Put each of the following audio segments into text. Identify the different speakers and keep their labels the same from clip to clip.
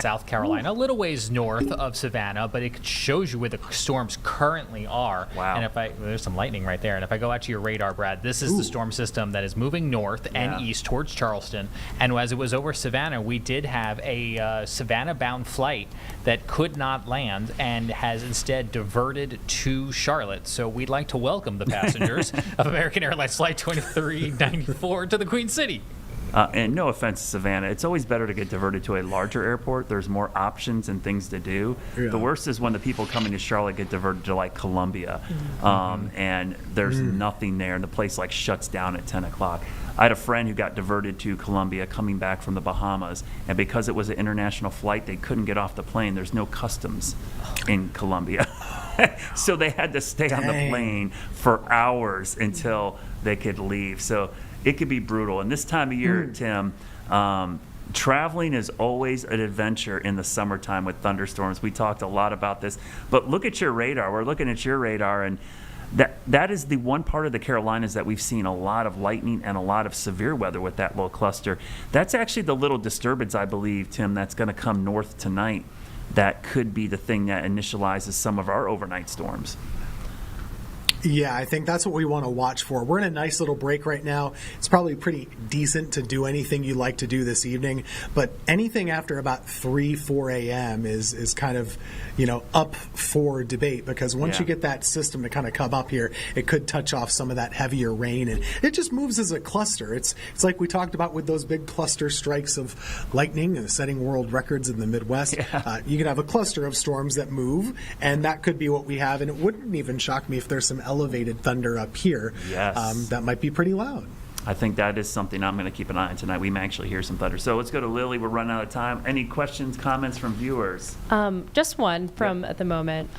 Speaker 1: South Carolina, a little ways north of Savannah, but it shows you where the storms currently are.
Speaker 2: Wow.
Speaker 1: And there's some lightning right there. And if I go out to your radar, Brad, this is the storm system that is moving north and east towards Charleston. And as it was over Savannah, we did have a Savannah-bound flight that could not land and has instead diverted to Charlotte. So we'd like to welcome the passengers of American Airlines Flight 2394 to the Queen City.
Speaker 2: And no offense, Savannah, it's always better to get diverted to a larger airport. There's more options and things to do. Yeah. The worst is when the people coming to Charlotte get diverted to like Columbia, and there's nothing there, and the place like shuts down at 10 o'clock. I had a friend who got diverted to Columbia coming back from the Bahamas, and because it was an international flight, they couldn't get off the plane. There's no customs in Columbia. So they had to stay on the plane for hours until they could leave. So it could be brutal. And this time of year, Tim, traveling is always an adventure in the summertime with thunderstorms. We talked a lot about this. But look at your radar. We're looking at your radar, and that is the one part of the Carolinas that we've seen a lot of lightning and a lot of severe weather with that low cluster. That's actually the little disturbance, I believe, Tim, that's going to come north tonight. That could be the thing that initializes some of our overnight storms.
Speaker 3: Yeah, I think that's what we want to watch for. We're in a nice little break right now. It's probably pretty decent to do anything you like to do this evening, but anything after about 3, 4 a.m. is kind of, up for debate, because once you get that system to kind of come up here, it could touch off some of that heavier rain, and it just moves as a cluster. It's like we talked about with those big cluster strikes of lightning and setting world records in the Midwest. Yeah. You can have a cluster of storms that move, and that could be what we have, and it wouldn't even shock me if there's some elevated thunder up here.
Speaker 2: Yes.
Speaker 3: That might be pretty loud.
Speaker 2: I think that is something I'm going to keep an eye on tonight. We may actually hear some thunder. So let's go to Lily. We're running out of time. Any questions, comments from viewers?
Speaker 4: Just one from at the moment.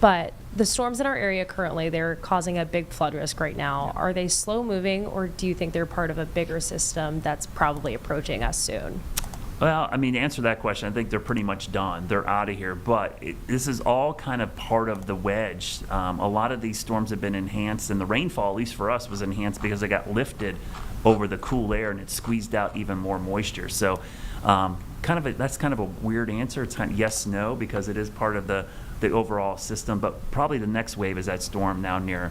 Speaker 4: But the storms in our area currently, they're causing a big flood risk right now. Are they slow moving, or do you think they're part of a bigger system that's probably approaching us soon?
Speaker 2: Well, to answer that question, I think they're pretty much done. They're out of here. But this is all kind of part of the wedge. A lot of these storms have been enhanced, and the rainfall, at least for us, was enhanced because it got lifted over the cool air, and it squeezed out even more moisture. So that's kind of a weird answer. It's kind of yes, no, because it is part of the overall system. But probably the next wave is that storm now near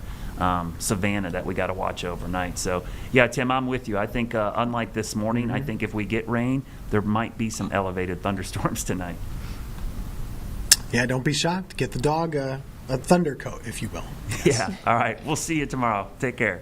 Speaker 2: Savannah that we got to watch overnight. So, yeah, Tim, I'm with you. I think unlike this morning, I think if we get rain, there might be some elevated thunderstorms tonight.
Speaker 3: Yeah, don't be shocked. Get the dog a thunder coat, if you will.
Speaker 2: Yes. Yeah. All right. We'll see you tomorrow. Take care.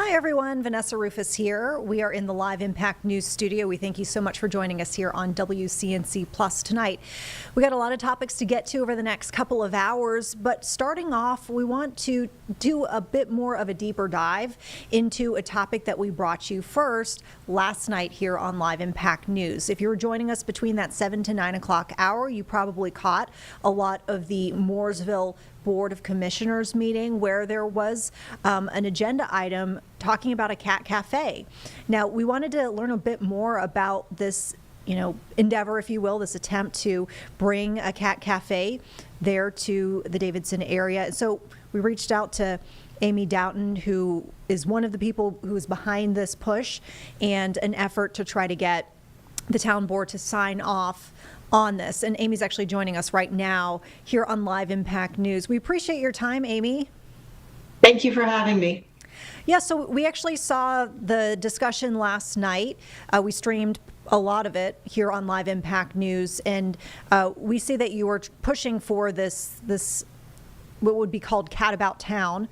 Speaker 5: Hi, everyone. Vanessa Rufus here. We are in the Live Impact News studio. We thank you so much for joining us here on WCNC Plus tonight. We got a lot of topics to get to over the next couple of hours, but starting off, we want to do a bit more of a deeper dive into a topic that we brought you first last night here on Live Impact News. If you were joining us between that 7 to 9 o'clock hour, you probably caught a lot of the Mooresville Board of Commissioners meeting where there was an agenda item talking about a cat cafe. Now, we wanted to learn a bit more about this, endeavor, if you will, this attempt to bring a cat cafe there to the Davidson area. So we reached out to Amy Doughton, who is one of the people who is behind this push and an effort to try to get the town board to sign off on this. And Amy's actually joining us right now here on Live Impact News. We appreciate your time, Amy.
Speaker 6: Thank you for having me.
Speaker 5: Yeah, so we actually saw the discussion last night. We streamed a lot of it here on Live Impact News, and we see that you were pushing for this what would be called Cat About Town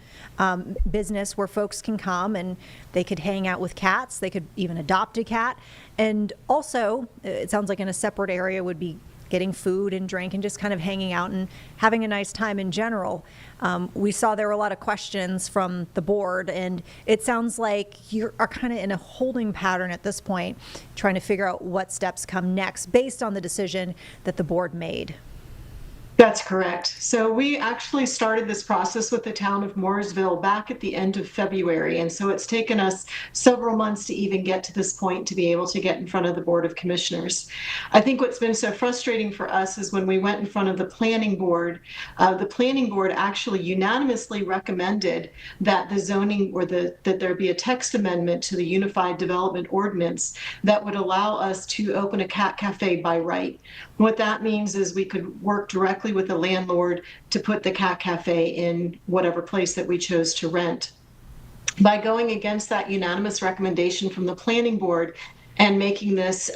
Speaker 5: business, where folks can come and they could hang out with cats. They could even adopt a cat. And also, it sounds like in a separate area would be getting food and drink and just kind of hanging out and having a nice time in general. We saw there were a lot of questions from the board, and it sounds like you are kind of in a holding pattern at this point, trying to figure out what steps come next based on the decision that the board made.
Speaker 6: That's correct. So we actually started this process with the town of Mooresville back at the end of February. And so it's taken us several months to even get to this point to be able to get in front of the Board of Commissioners. I think what's been so frustrating for us is when we went in front of the planning board actually unanimously recommended that the zoning or that there be a text amendment to the Unified Development Ordinance that would allow us to open a cat cafe by right. What that means is we could work directly with the landlord to put the cat cafe in whatever place that we chose to rent. By going against that unanimous recommendation from the planning board and making this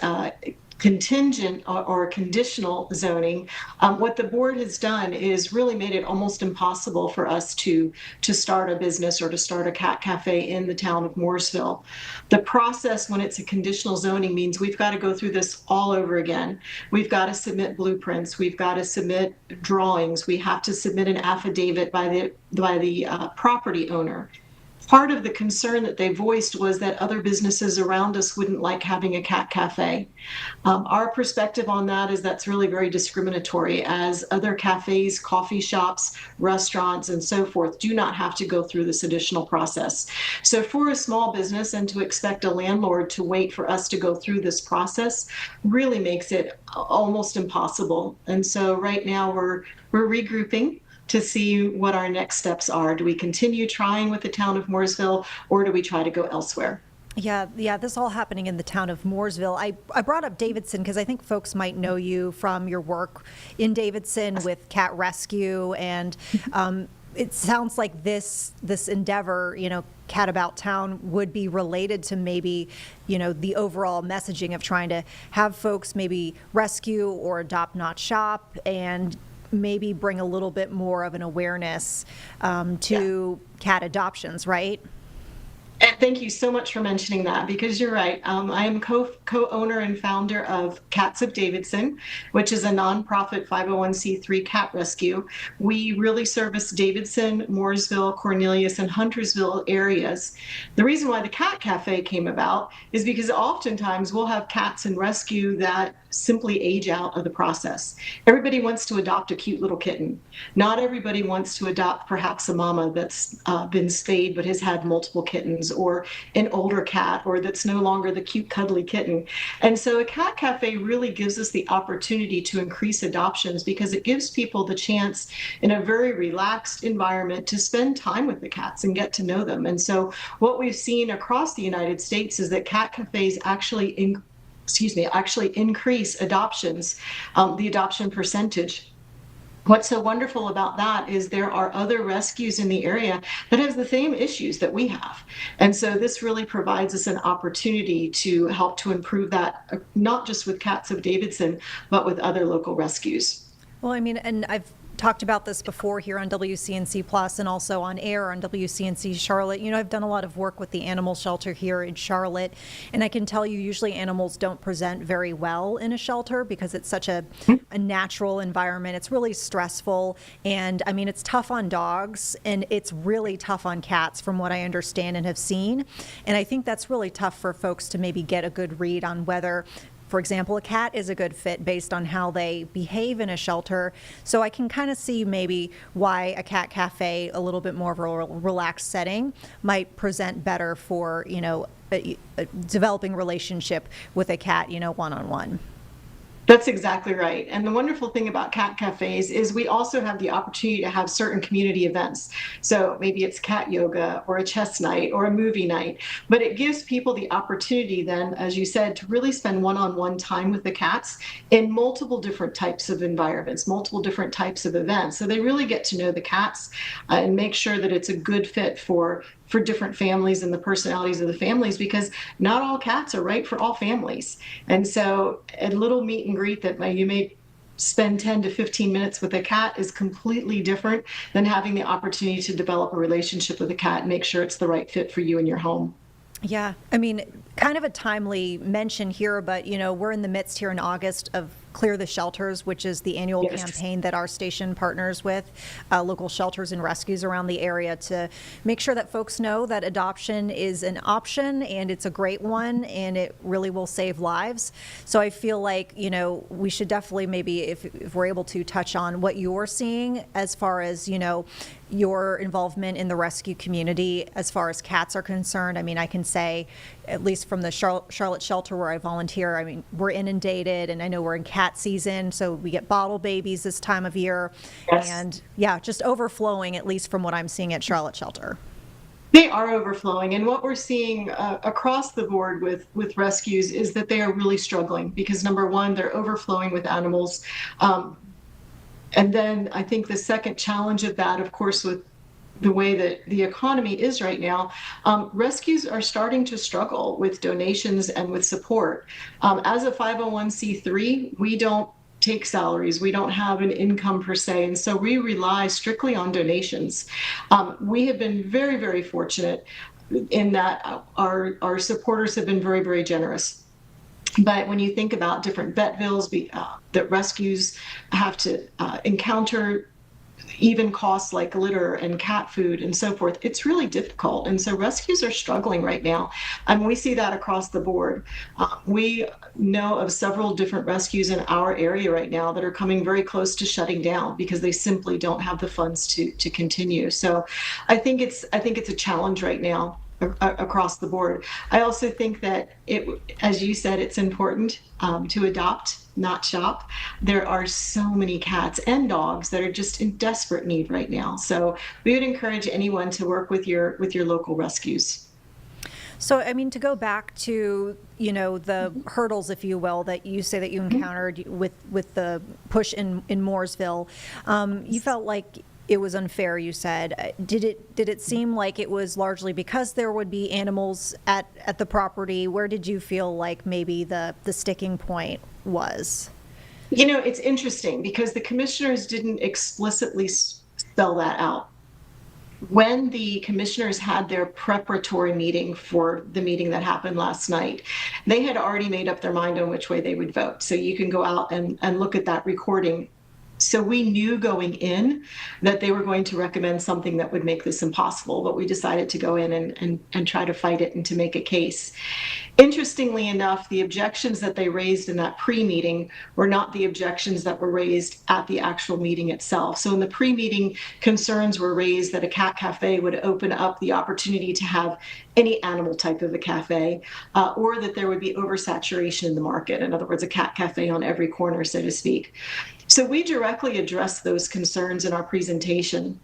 Speaker 6: contingent or conditional zoning, what the board has done is really made it almost impossible for us to start a business or to start a cat cafe in the town of Mooresville. The process when it's a conditional zoning means we've got to go through this all over again. We've got to submit blueprints, we've got to submit drawings, we have to submit an affidavit by the property owner. Part of the concern that they voiced was that other businesses around us wouldn't like having a cat cafe. Our perspective on that is that's really very discriminatory, as other cafes, coffee shops, restaurants, and so forth do not have to go through this additional process. So for a small business, and to expect a landlord to wait for us to go through this process really makes it almost impossible. And so right now we're regrouping to see what our next steps are. Do we continue trying with the town of Mooresville, or do we try to go elsewhere?
Speaker 5: Yeah, this all happening in the town of Mooresville. I brought up Davidson because I think folks might know you from your work in Davidson with Cat Rescue, and it sounds like this endeavor, Cat About Town, would be related to maybe, the overall messaging of trying to have folks maybe rescue or adopt, not shop, and maybe bring a little bit more of an awareness to cat adoptions, right?
Speaker 6: And thank you so much for mentioning that, because you're right. I am co-owner and founder of Cats of Davidson, which is a nonprofit 501c3 cat rescue. We really service Davidson, Mooresville, Cornelius, and Huntersville areas. The reason why the Cat Cafe came about is because oftentimes we'll have cats in rescue that simply age out of the process. Everybody wants to adopt a cute little kitten. Not everybody wants to adopt perhaps a mama that's been spayed but has had multiple kittens, or an older cat, or that's no longer the cute cuddly kitten. And so a cat cafe really gives us the opportunity to increase adoptions, because it gives people the chance in a very relaxed environment to spend time with the cats and get to know them. And so what we've seen across the United States is that cat cafes actually increase adoptions, the adoption percentage. What's so wonderful about that is there are other rescues in the area that have the same issues that we have. And so this really provides us an opportunity to help to improve that, not just with Cats of Davidson, but with other local rescues.
Speaker 5: Well, I mean, and I've talked about this before here on WCNC Plus and also on air on WCNC Charlotte. You know, I've done a lot of work with the animal shelter here in Charlotte, and I can tell you usually animals don't present very well in a shelter because it's such a natural environment. It's really stressful, and I mean, it's tough on dogs, and it's really tough on cats from what I understand and have seen. And I think that's really tough for folks to maybe get a good read on whether, for example, a cat is a good fit based on how they behave in a shelter. So I can kind of see maybe why a cat cafe, a little bit more of a relaxed setting, might present better for, you know, a developing relationship with a cat, you know, one-on-one.
Speaker 6: That's exactly right. And the wonderful thing about cat cafes is we also have the opportunity to have certain community events. So maybe it's cat yoga or a chess night or a movie night, but it gives people the opportunity then, as you said, to really spend one-on-one time with the cats in multiple different types of environments, multiple different types of events. So they really get to know the cats and make sure that it's a good fit for different families and the personalities of the families, because not all cats are right for all families. And so a little meet and greet that you may spend 10 to 15 minutes with a cat is completely different than having the opportunity to develop a relationship with a cat and make sure it's the right fit for you and your home.
Speaker 5: Yeah, I mean, kind of a timely mention here, but, you know, we're in the midst here in August of Clear the Shelters, which is the annual campaign that our station partners with local shelters and rescues around the area to make sure that folks know that adoption is an option and it's a great one and it really will save lives. So I feel like, you know, we should definitely maybe, if we're able to, touch on what you're seeing as far as, you know, your involvement in the rescue community as far as cats are concerned. I mean, I can say, at least from the Charlotte shelter where I volunteer, I mean, we're inundated, and I know we're in cat season, so we get bottle babies this time of year.
Speaker 6: Yes.
Speaker 5: And yeah, just overflowing, at least from what I'm seeing at Charlotte shelter.
Speaker 6: They are overflowing, and what we're seeing across the board with rescues is that they are really struggling because, number one, they're overflowing with animals. And then I think the second challenge of that, of course, with the way that the economy is right now, rescues are starting to struggle with donations and with support. As a 501c3, we don't take salaries. We don't have an income per se. And so we rely strictly on donations. We have been very, very fortunate in that our supporters have been very, very generous. But when you think about different vet bills that rescues have to encounter, even costs like litter and cat food and so forth, it's really difficult. And so rescues are struggling right now. And we see that across the board. We know of several different rescues in our area right now that are coming very close to shutting down because they simply don't have the funds to continue. So I think it's a challenge right now across the board. I also think that as you said, it's important to adopt, not shop. There are so many cats and dogs that are just in desperate need right now. So we would encourage anyone to work with your local rescues.
Speaker 5: So, I mean, to go back to, you know, the hurdles, if you will, that you say that you encountered with the push in Mooresville, you felt like it was unfair, you said. Did it seem like it was largely because there would be animals at the property? Where did you feel like maybe the sticking point was?
Speaker 6: You know, it's interesting because the commissioners didn't explicitly spell that out. When the commissioners had their preparatory meeting for the meeting that happened last night, they had already made up their mind on which way they would vote. So you can go out and look at that recording. So we knew going in that they were going to recommend something that would make this impossible, but we decided to go in and try to fight it and to make a case. Interestingly enough, the objections that they raised in that pre-meeting were not the objections that were raised at the actual meeting itself. So in the pre-meeting, concerns were raised that a cat cafe would open up the opportunity to have any animal type of a cafe, or that there would be oversaturation in the market. In other words, a cat cafe on every corner, so to speak. So we directly addressed those concerns in our presentation.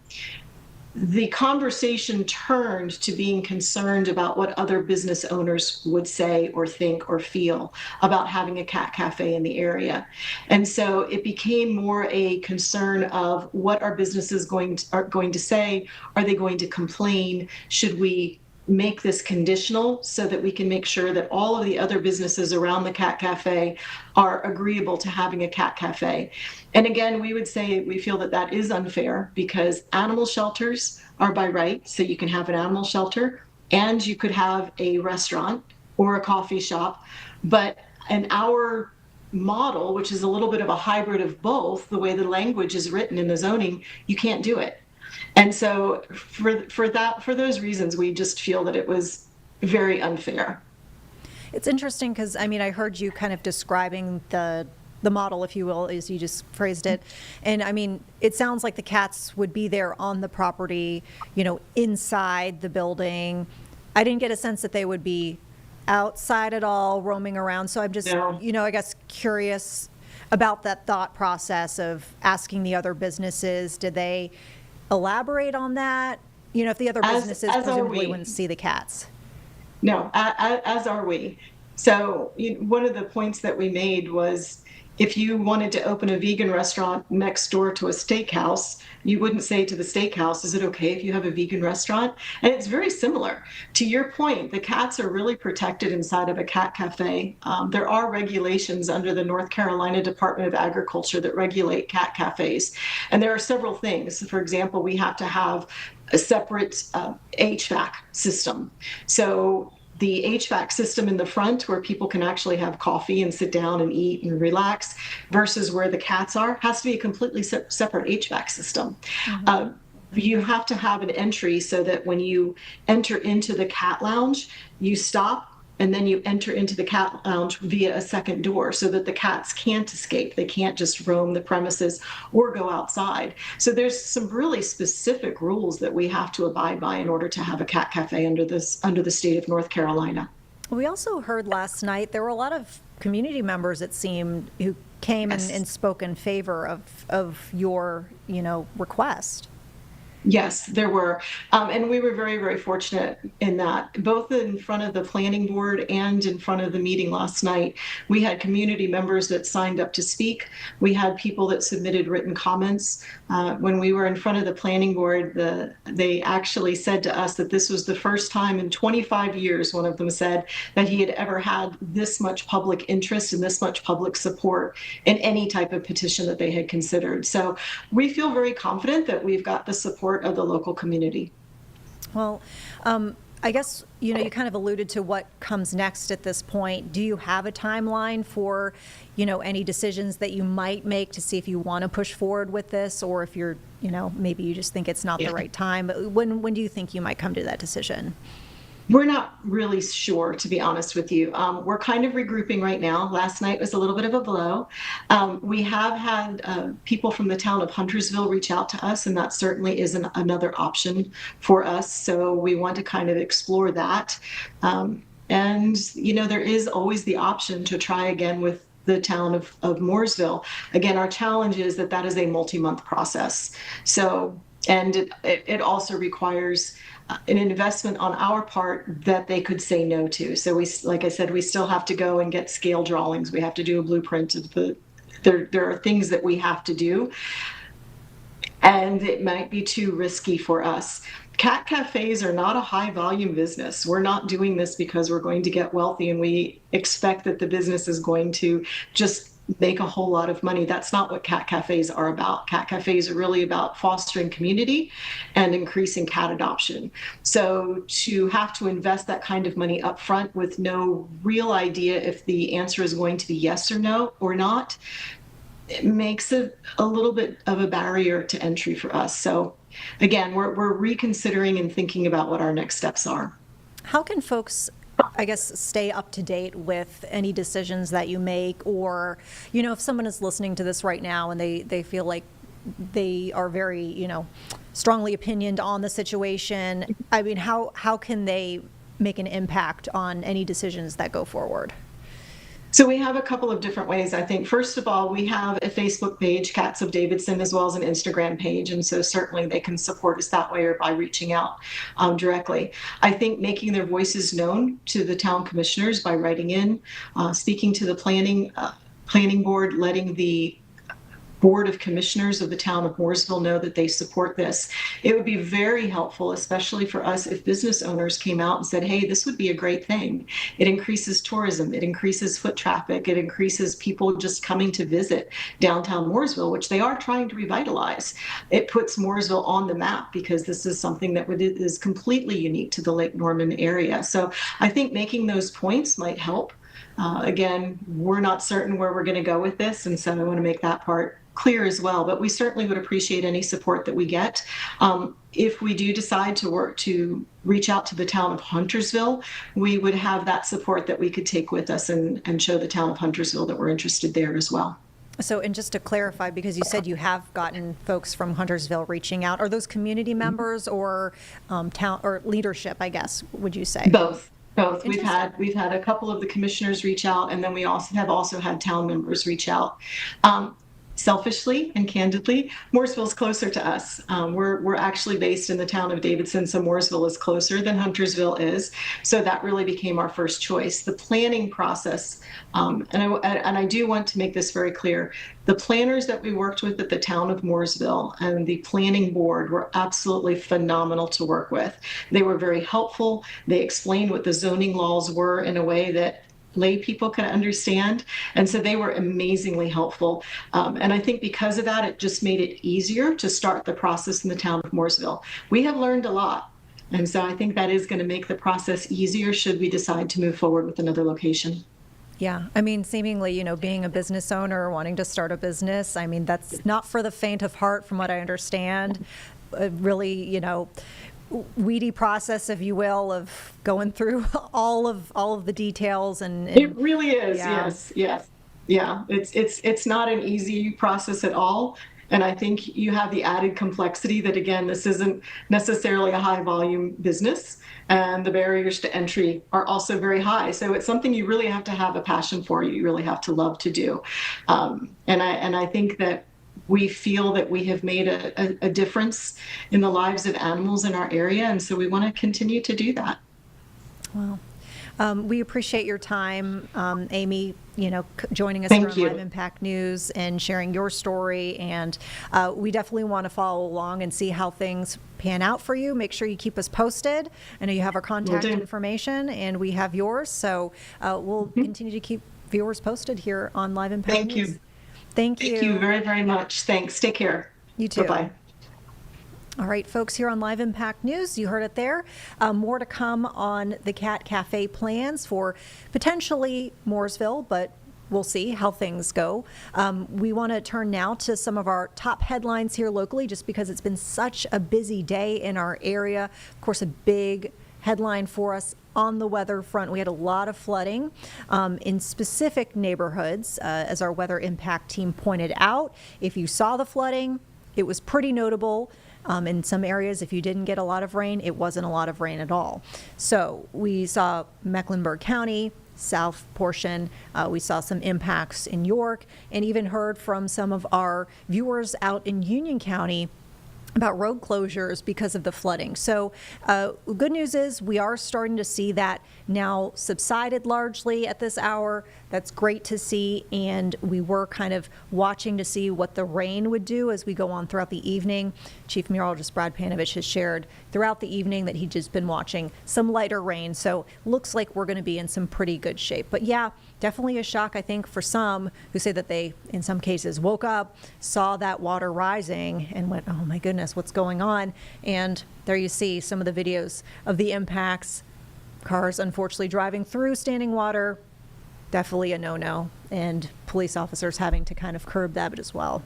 Speaker 6: The conversation turned to being concerned about what other business owners would say or think or feel about having a cat cafe in the area. And so it became more a concern of what are businesses are going to say? Are they going to complain? Should we make this conditional so that we can make sure that all of the other businesses around the cat cafe are agreeable to having a cat cafe. And again, we would say we feel that that is unfair because animal shelters are by right. So you can have an animal shelter and you could have a restaurant or a coffee shop. But in our model, which is a little bit of a hybrid of both, the way the language is written in the zoning, you can't do it. And so for those reasons, we just feel that it was very unfair.
Speaker 5: It's interesting because, I mean, I heard you kind of describing the model, if you will, as you just phrased it. And I mean, it sounds like the cats would be there on the property, you know, inside the building. I didn't get a sense that they would be outside at all, roaming around. So I'm just,
Speaker 6: No.
Speaker 5: you know, I guess curious about that thought process of asking the other businesses. Did they elaborate on that? You know, if the other businesses
Speaker 6: as are
Speaker 5: presumably
Speaker 6: we.
Speaker 5: wouldn't see the cats.
Speaker 6: No, as are we. So one of the points that we made was if you wanted to open a vegan restaurant next door to a steakhouse, you wouldn't say to the steakhouse, is it okay if you have a vegan restaurant? And it's very similar. To your point, the cats are really protected inside of a cat cafe. There are regulations under the North Carolina Department of Agriculture that regulate cat cafes. And there are several things. For example, we have to have a separate HVAC system. So the HVAC system in the front where people can actually have coffee and sit down and eat and relax versus where the cats are has to be a completely separate HVAC system. You have to have an entry so that when you enter into the cat lounge, you stop and then you enter into the cat lounge via a second door so that the cats can't escape. They can't just roam the premises or go outside. So there's some really specific rules that we have to abide by in order to have a cat cafe under the state of North Carolina.
Speaker 5: We also heard last night there were a lot of community members, it seemed, who came
Speaker 6: Yes.
Speaker 5: and spoke in favor of your, you know, request.
Speaker 6: Yes, there were. And we were very, very fortunate in that, both in front of the planning board and in front of the meeting last night. We had community members that signed up to speak. We had people that submitted written comments. When we were in front of the planning board, they actually said to us that this was the first time in 25 years, one of them said, that he had ever had this much public interest and this much public support in any type of petition that they had considered. So we feel very confident that we've got the support of the local community.
Speaker 5: Well, I guess, you know, you kind of alluded to what comes next at this point. Do you have a timeline for, you know, any decisions that you might make to see if you want to push forward with this, or if you're, you know, maybe you just think it's not the right time? When do you think you might come to that decision?
Speaker 6: We're not really sure, to be honest with you. We're kind of regrouping right now. Last night was a little bit of a blow. We have had people from the town of Huntersville reach out to us, and that certainly is another option for us. So we want to kind of explore that. And, you know, there is always the option to try again with the town of Mooresville. Again, our challenge is that that is a multi-month process. So, and it also requires an investment on our part that they could say no to. So we, like I said, we still have to go and get scale drawings. We have to do a blueprint of there are things that we have to do. And it might be too risky for us. Cat cafes are not a high volume business. We're not doing this because we're going to get wealthy and we expect that the business is going to just make a whole lot of money. That's not what cat cafes are about. Cat cafes are really about fostering community and increasing cat adoption. So to have to invest that kind of money up front with no real idea if the answer is going to be yes or no or not, it makes it a little bit of a barrier to entry for us. So again, we're reconsidering and thinking about what our next steps are.
Speaker 5: How can folks, I guess, stay up to date with any decisions that you make? Or, you know, if someone is listening to this right now and they feel like they are very, you know, strongly opinioned on the situation, I mean, how can they make an impact on any decisions that go forward?
Speaker 6: So we have a couple of different ways, I think. First of all, we have a Facebook page, Cats of Davidson, as well as an Instagram page. And so certainly they can support us that way or by reaching out directly. I think making their voices known to the town commissioners by writing in, speaking to the planning board, letting the Board of Commissioners of the town of Mooresville know that they support this. It would be very helpful, especially for us, if business owners came out and said, hey, this would be a great thing. It increases tourism, it increases foot traffic, it increases people just coming to visit downtown Mooresville, which they are trying to revitalize. It puts Mooresville on the map because this is something that is completely unique to the Lake Norman area. So I think making those points might help. Again, we're not certain where we're going to go with this, and so I want to make that part clear as well, but we certainly would appreciate any support that we get. If we do decide to reach out to the town of Huntersville, we would have that support that we could take with us and show the town of Huntersville that we're interested there as well.
Speaker 5: So, and just to clarify, because you said you have gotten folks from Huntersville reaching out, are those community members or town or leadership, I guess, would you say?
Speaker 6: Both. We've had a couple of the commissioners reach out, and then we also had town members reach out. Selfishly and candidly, Mooresville's closer to us. We're actually based in the town of Davidson, so Mooresville is closer than Huntersville is. So that really became our first choice. The planning process, and I do want to make this very clear, the planners that we worked with at the town of Mooresville and the planning board were absolutely phenomenal to work with. They were very helpful. They explained what the zoning laws were in a way that lay people can understand. And so they were amazingly helpful. And I think because of that, it just made it easier to start the process in the town of Mooresville. We have learned a lot. And so I think that is going to make the process easier should we decide to move forward with another location.
Speaker 5: Yeah, I mean, seemingly, being a business owner, wanting to start a business, I mean, that's not for the faint of heart, from what I understand. Really, weedy process, if you will, of going through all of the details and
Speaker 6: it really is.
Speaker 5: Yeah.
Speaker 6: Yes. Yeah. It's not an easy process at all. And I think you have the added complexity that, again, this isn't necessarily a high volume business, and the barriers to entry are also very high. So it's something you really have to have a passion for, you really have to love to do. And I think that we feel that we have made a difference in the lives of animals in our area, and so we want to continue to do that.
Speaker 5: Well, we appreciate your time, Amy, joining us
Speaker 6: Thank
Speaker 5: here on
Speaker 6: you.
Speaker 5: Live Impact News and sharing your story. And we definitely want to follow along and see how things pan out for you. Make sure you keep us posted. I know you have our contact
Speaker 6: Will do.
Speaker 5: information, and we have yours. So we'll continue to keep viewers posted here on Live Impact
Speaker 6: Thank
Speaker 5: News.
Speaker 6: you.
Speaker 5: Thank you.
Speaker 6: Thank you very, very much. Thanks. Take care.
Speaker 5: You too.
Speaker 6: Bye-bye.
Speaker 5: All right, folks, here on Live Impact News, you heard it there. More to come on the Cat Cafe plans for potentially Mooresville, but we'll see how things go. We want to turn now to some of our top headlines here locally, just because it's been such a busy day in our area. Of course, a big headline for us on the weather front. We had a lot of flooding in specific neighborhoods, as our weather impact team pointed out. If you saw the flooding, it was pretty notable. In some areas, if you didn't get a lot of rain, it wasn't a lot of rain at all. So we saw Mecklenburg County, south portion, we saw some impacts in York, and even heard from some of our viewers out in Union County about road closures because of the flooding. So good news is we are starting to see that now subsided largely at this hour. That's great to see, and we were kind of watching to see what the rain would do as we go on throughout the evening. Chief Meteorologist Brad Panovich has shared throughout the evening that he'd just been watching some lighter rain, so looks like we're going to be in some pretty good shape. But yeah, definitely a shock, I think, for some who say that they, in some cases, woke up, saw that water rising, and went, oh my goodness, what's going on? And there you see some of the videos of the impacts. Cars, unfortunately, driving through standing water. Definitely a no-no, and police officers having to kind of curb that as well.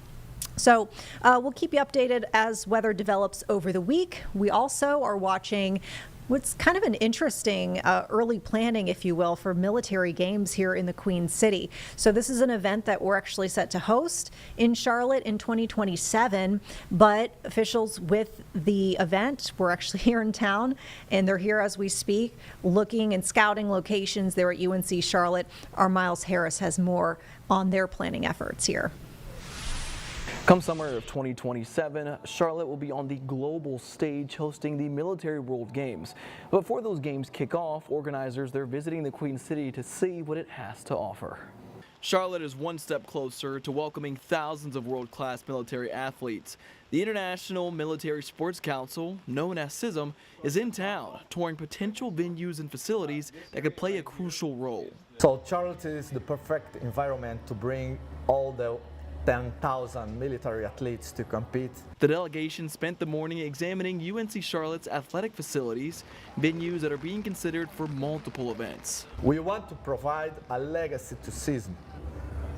Speaker 5: So we'll keep you updated as weather develops over the week. We also are watching what's kind of an interesting early planning, if you will, for military games here in the Queen City. So this is an event that we're actually set to host in Charlotte in 2027, but officials with the event were actually here in town, and they're here as we speak, looking and scouting locations there at UNC Charlotte. Our Miles Harris has more on their planning efforts here.
Speaker 7: Come summer of 2027, Charlotte will be on the global stage hosting the Military World Games. Before those games kick off, organizers, they're visiting the Queen City to see what it has to offer. Charlotte is one step closer to welcoming thousands of world-class military athletes. The International Military Sports Council, known as CISM, is in town, touring potential venues and facilities that could play a crucial role.
Speaker 8: So Charlotte is the perfect environment to bring all the 10,000 military athletes to compete.
Speaker 7: The delegation spent the morning examining UNC Charlotte's athletic facilities, venues that are being considered for multiple events.
Speaker 8: We want to provide a legacy to CISM,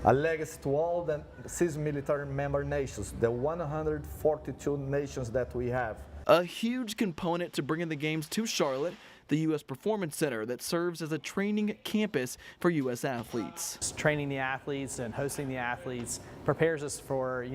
Speaker 8: a legacy to all the CISM military member nations, the 142 nations that we have.
Speaker 7: A huge component to bringing the games to Charlotte, the U.S. Performance Center that serves as a training campus for U.S. athletes.
Speaker 9: Training the athletes and hosting the athletes prepares us for,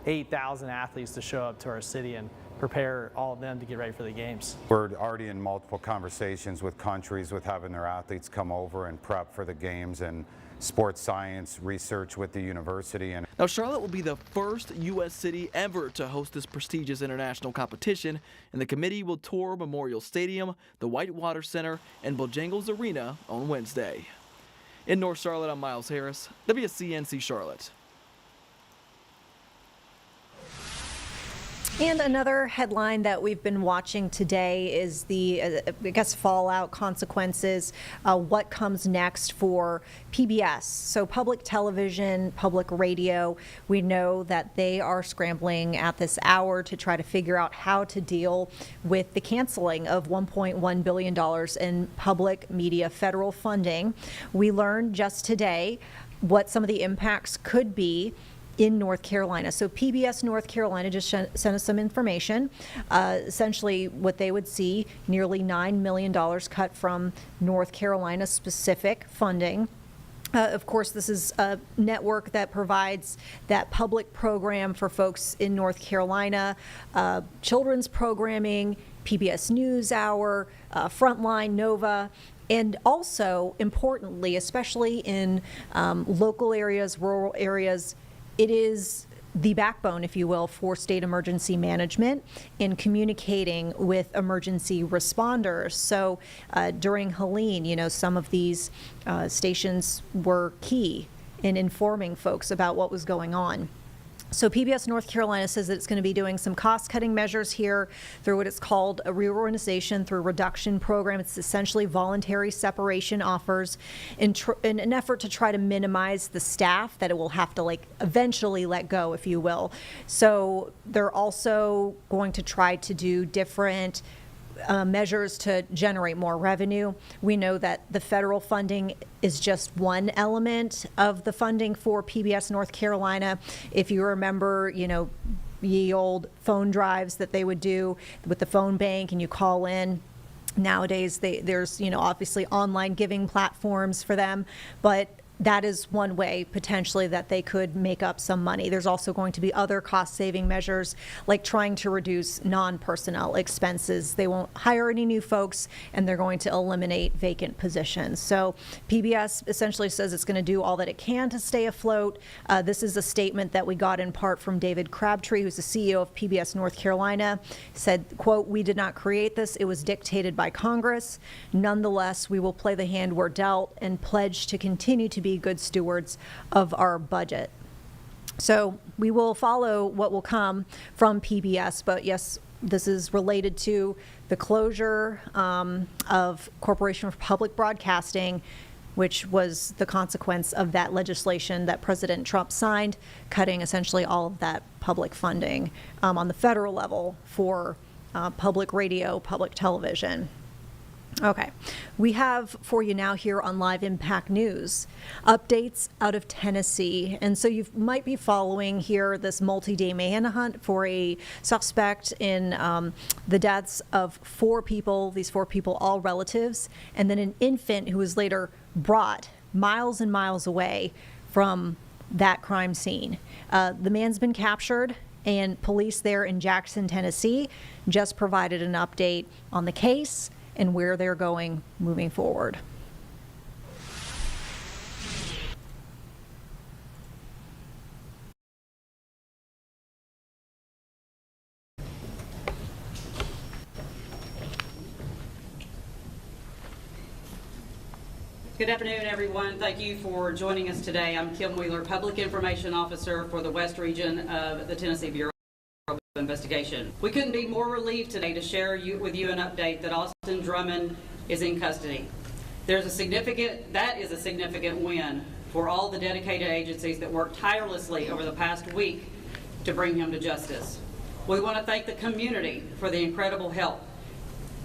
Speaker 9: 8,000 athletes to show up to our city and prepare all of them to get ready for the games.
Speaker 10: We're already in multiple conversations with countries with having their athletes come over and prep for the games, and sports science research with the university. And
Speaker 7: now Charlotte will be the first U.S. city ever to host this prestigious international competition, and the committee will tour Memorial Stadium, the Whitewater Center, and Bojangles Arena on Wednesday. In North Charlotte, I'm Miles Harris, WCNC Charlotte.
Speaker 5: And another headline that we've been watching today is the, fallout consequences, what comes next for PBS. So public television, public radio, we know that they are scrambling at this hour to try to figure out how to deal with the canceling of $1.1 billion in public media federal funding. We learned just today what some of the impacts could be in North Carolina. So PBS North Carolina just sent us some information. Essentially what they would see, nearly $9 million cut from North Carolina specific funding. Of course, this is a network that provides that public program for folks in North Carolina, children's programming, PBS NewsHour, Frontline, Nova, and also, importantly, especially in local areas, rural areas, it is the backbone, if you will, for state emergency management in communicating with emergency responders. So during Helene, some of these stations were key in informing folks about what was going on. So PBS North Carolina says that it's going to be doing some cost-cutting measures here through what it's called a reorganization through reduction program. It's essentially voluntary separation offers in an effort to try to minimize the staff that it will have to eventually let go, if you will. So they're also going to try to do different measures to generate more revenue. We know that the federal funding is just one element of the funding for PBS North Carolina. If you remember, ye old phone drives that they would do with the phone bank and you call in. Nowadays, there's, obviously online giving platforms for them, but that is one way potentially that they could make up some money. There's also going to be other cost-saving measures, like trying to reduce non-personnel expenses. They won't hire any new folks, and they're going to eliminate vacant positions. So PBS essentially says it's going to do all that it can to stay afloat. This is a statement that we got in part from David Crabtree, who's the CEO of PBS North Carolina. Said, quote, "We did not create this. It was dictated by Congress. Nonetheless, we will play the hand we're dealt and pledge to continue to be good stewards of our budget." So we will follow what will come from PBS, but yes, this is related to the closure of Corporation for Public Broadcasting, which was the consequence of that legislation that President Trump signed, cutting essentially all of that public funding on the federal level for public radio, public television. Okay, we have for you now here on Live Impact News, updates out of Tennessee. And so you might be following here this multi-day manhunt for a suspect in the deaths of 4 people, these 4 people, all relatives, and then an infant who was later brought miles and miles away from that crime scene. The man's been captured, and police there in Jackson, Tennessee, just provided an update on the case and where they're going moving forward.
Speaker 11: Good afternoon, everyone. Thank you for joining us today. I'm Kim Wheeler, Public Information Officer for the West Region of the Tennessee Bureau of Investigation. We couldn't be more relieved today to share with you an update that Austin Drummond is in custody. That is a significant win for all the dedicated agencies that worked tirelessly over the past week to bring him to justice. We want to thank the community for the incredible help.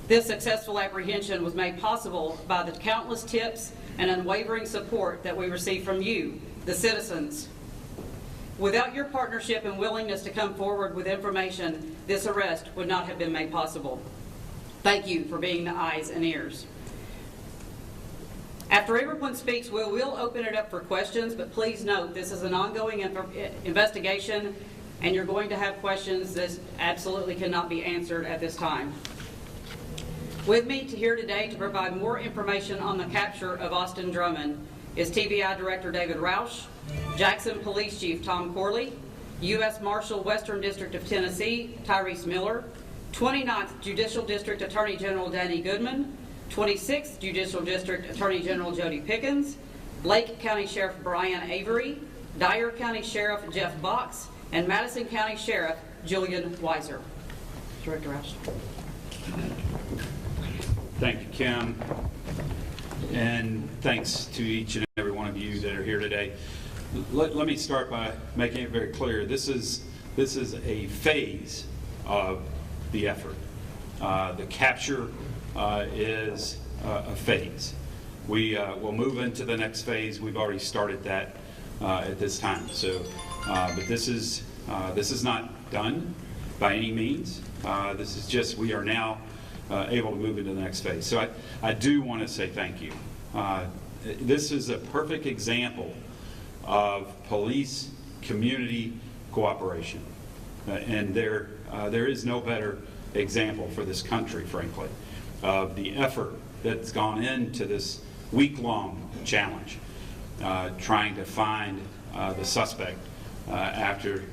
Speaker 11: This successful apprehension was made possible by the countless tips and unwavering support that we received from you, the citizens. Without your partnership and willingness to come forward with information, this arrest would not have been made possible. Thank you for being the eyes and ears. After everyone speaks, we will open it up for questions, but please note this is an ongoing investigation, and you're going to have questions that absolutely cannot be answered at this time. With me here today to provide more information on the capture of Austin Drummond is TBI Director David Roush, Jackson Police Chief Tom Corley, U.S. Marshal Western District of Tennessee Tyrese Miller, 29th Judicial District Attorney General Danny Goodman, 26th Judicial District Attorney General Jody Pickens, Lake County Sheriff Brian Avery, Dyer County Sheriff Jeff Box, and Madison County Sheriff Julian Weiser. Director Roush.
Speaker 12: Thank you, Kim, and thanks to each and every one of you that are here today. Let me start by making it very clear. This is a phase of the effort. The capture is a phase. We will move into the next phase. We've already started that at this time. So, but this is not done by any means. This is just we are now able to move into the next phase. So I do want to say thank you. This is a perfect example of police community cooperation. And there is no better example for this country, frankly, of the effort that's gone into this week-long challenge, trying to find the suspect after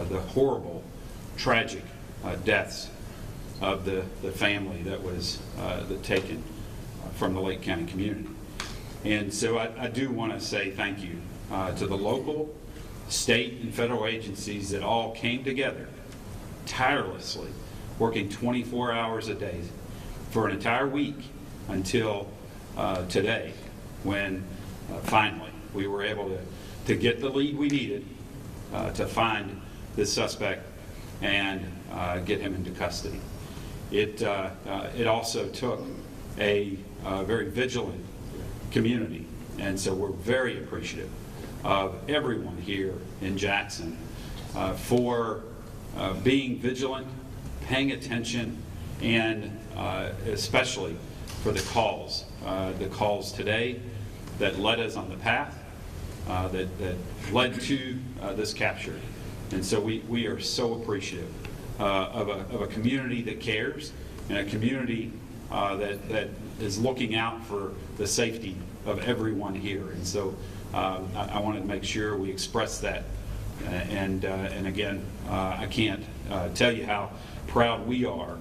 Speaker 12: the horrible, tragic deaths of the family that was taken from the Lake County community. And so I do want to say thank you to the local, state, and federal agencies that all came together tirelessly, working 24 hours a day for an entire week until today, when finally we were able to get the lead we needed to find this suspect and get him into custody. It also took a very vigilant community, and so we're very appreciative of everyone here in Jackson for being vigilant, paying attention, and especially for the calls today that led us on the path that led to this capture. And so we are so appreciative of a community that cares, and a community that is looking out for the safety of everyone here. And so I wanted to make sure we express that. And again, I can't tell you how proud we are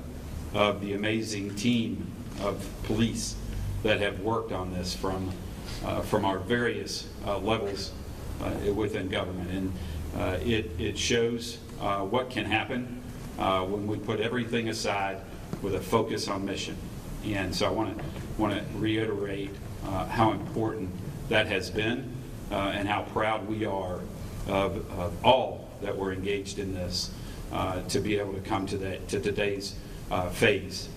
Speaker 12: of the amazing team of police that have worked on this from our various levels within government. And it shows what can happen when we put everything aside with a focus on mission. And so I want to reiterate how important that has been and how proud we are of all that were engaged in this to be able to come to today's phase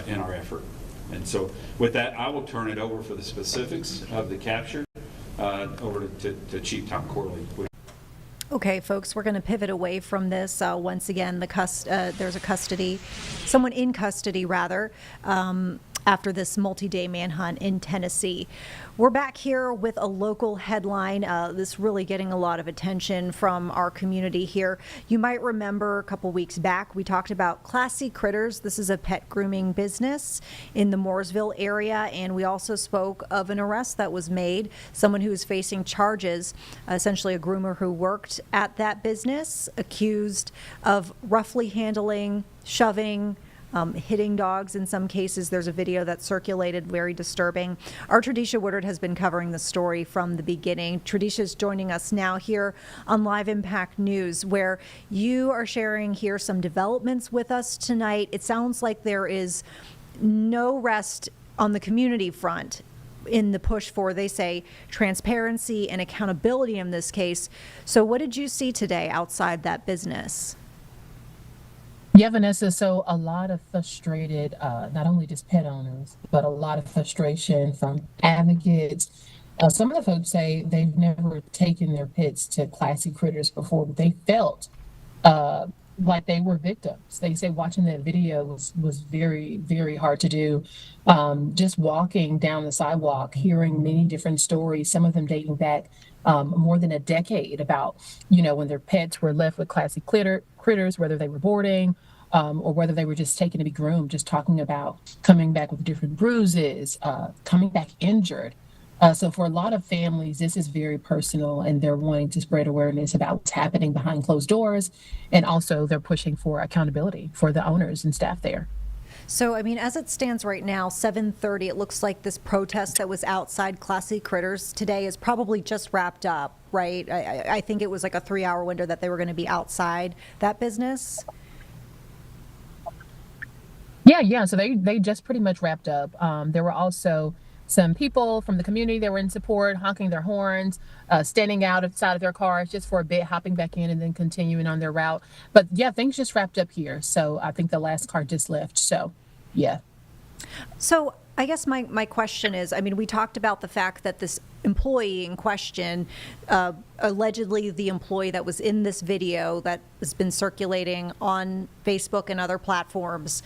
Speaker 12: in our effort. And so with that, I will turn it over for the specifics of the capture over to Chief Tom Corley.
Speaker 5: Okay, folks, we're going to pivot away from this. Once again, there's someone in custody, after this multi-day manhunt in Tennessee. We're back here with a local headline, this really getting a lot of attention from our community here. You might remember a couple weeks back, we talked about Classy Critters. This is a pet grooming business in the Mooresville area, and we also spoke of an arrest that was made, someone who is facing charges, essentially a groomer who worked at that business, accused of roughly handling, shoving, hitting dogs in some cases. There's a video that circulated, very disturbing. Our Tradisha Woodard has been covering the story from the beginning. Tradisha is joining us now here on Live Impact News, where you are sharing here some developments with us tonight. It sounds like there is no rest on the community front in the push for, they say, transparency and accountability in this case. So what did you see today outside that business?
Speaker 13: Yeah, Vanessa, so a lot of frustrated, not only just pet owners, but a lot of frustration from advocates. Some of the folks say they've never taken their pets to Classy Critters before, but they felt like they were victims. They say watching that video was very, very hard to do. Just walking down the sidewalk, hearing many different stories, some of them dating back more than a decade about, when their pets were left with Classy Critters, whether they were boarding or whether they were just taken to be groomed, just talking about coming back with different bruises, coming back injured. So for a lot of families, this is very personal, and they're wanting to spread awareness about what's happening behind closed doors. And also they're pushing for accountability for the owners and staff there.
Speaker 5: So, I mean, as it stands right now, 7:30, it looks like this protest that was outside Classy Critters today is probably just wrapped up, right? I think it was like a 3-hour window that they were going to be outside that business.
Speaker 13: Yeah. So they just pretty much wrapped up. There were also some people from the community that were in support, honking their horns, standing outside of their cars just for a bit, hopping back in and then continuing on their route. But yeah, things just wrapped up here. So I think the last car just left. So yeah.
Speaker 5: So I guess my question is, I mean, we talked about the fact that this employee in question, allegedly the employee that was in this video that has been circulating on Facebook and other platforms,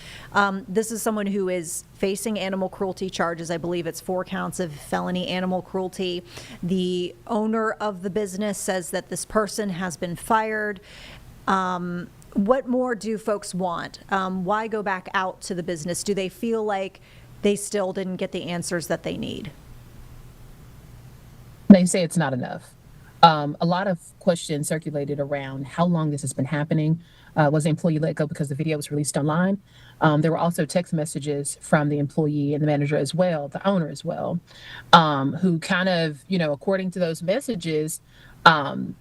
Speaker 5: this is someone who is facing animal cruelty charges. I believe it's 4 counts of felony animal cruelty. The owner of the business says that this person has been fired. What more do folks want? Why go back out to the business? Do they feel like they still didn't get the answers that they need?
Speaker 13: They say it's not enough. A lot of questions circulated around how long this has been happening. Was the employee let go because the video was released online? There were also text messages from the employee and the manager as well, the owner as well, who kind of, according to those messages,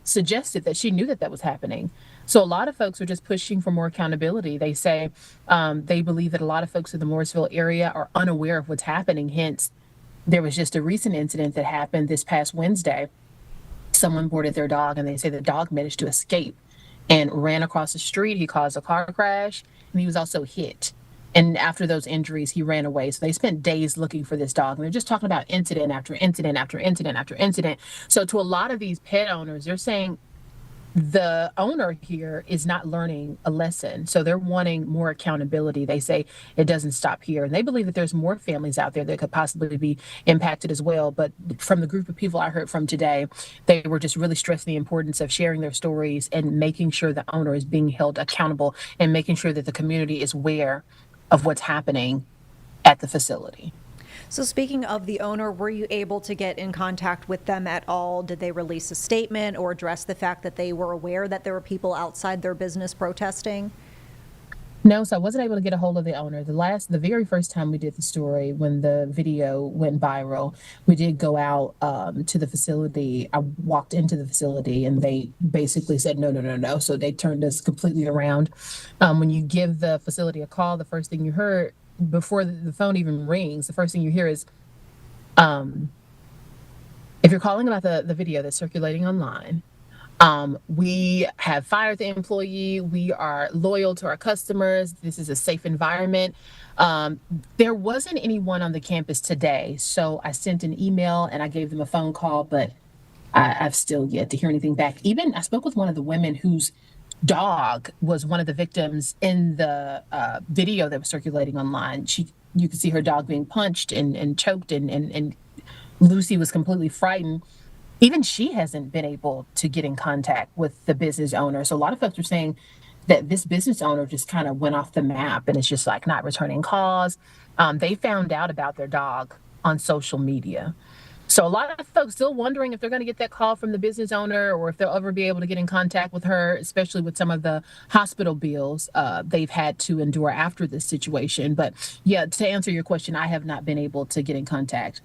Speaker 13: suggested that she knew that was happening. So a lot of folks are just pushing for more accountability. They say they believe that a lot of folks in the Mooresville area are unaware of what's happening. Hence, there was just a recent incident that happened this past Wednesday. Someone boarded their dog, and they say the dog managed to escape and ran across the street. He caused a car crash, and he was also hit. And after those injuries, he ran away. So they spent days looking for this dog. And they're just talking about incident after incident after incident after incident. So to a lot of these pet owners, they're saying the owner here is not learning a lesson. So they're wanting more accountability. They say it doesn't stop here. And they believe that there's more families out there that could possibly be impacted as well. But from the group of people I heard from today, they were just really stressing the importance of sharing their stories and making sure the owner is being held accountable and making sure that the community is aware of what's happening at the facility.
Speaker 5: So speaking of the owner, were you able to get in contact with them at all? Did they release a statement or address the fact that they were aware that there were people outside their business protesting?
Speaker 13: No, so I wasn't able to get a hold of the owner. The very first time we did the story, when the video went viral, we did go out to the facility. I walked into the facility and they basically said, no. So they turned us completely around. When you give the facility a call, the first thing you heard before the phone even rings, the first thing you hear is, if you're calling about the video that's circulating online, we have fired the employee. We are loyal to our customers. This is a safe environment. There wasn't anyone on the campus today, so I sent an email and I gave them a phone call, but I've still yet to hear anything back. Even I spoke with one of the women whose dog was one of the victims in the video that was circulating online. You could see her dog being punched and choked, and Lucy was completely frightened. Even she hasn't been able to get in contact with the business owner. So a lot of folks are saying that this business owner just kind of went off the map and it's just like not returning calls. They found out about their dog on social media. So a lot of folks still wondering if they're going to get that call from the business owner or if they'll ever be able to get in contact with her, especially with some of the hospital bills they've had to endure after this situation. But yeah, to answer your question, I have not been able to get in contact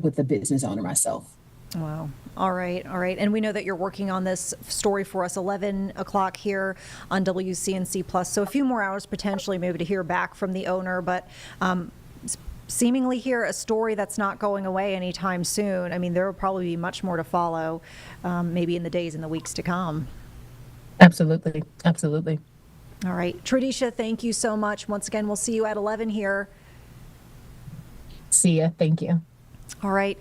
Speaker 13: with the business owner myself.
Speaker 5: Wow. All right. All right. And we know that you're working on this story for us 11 o'clock here on WCNC Plus. So a few more hours potentially maybe to hear back from the owner, but seemingly here a story that's not going away anytime soon. I mean, there will probably be much more to follow maybe in the days and the weeks to come.
Speaker 13: Absolutely. Absolutely.
Speaker 5: All right. Tradisha, thank you so much. Once again, we'll see you at 11 here.
Speaker 13: See ya. Thank you.
Speaker 5: All right.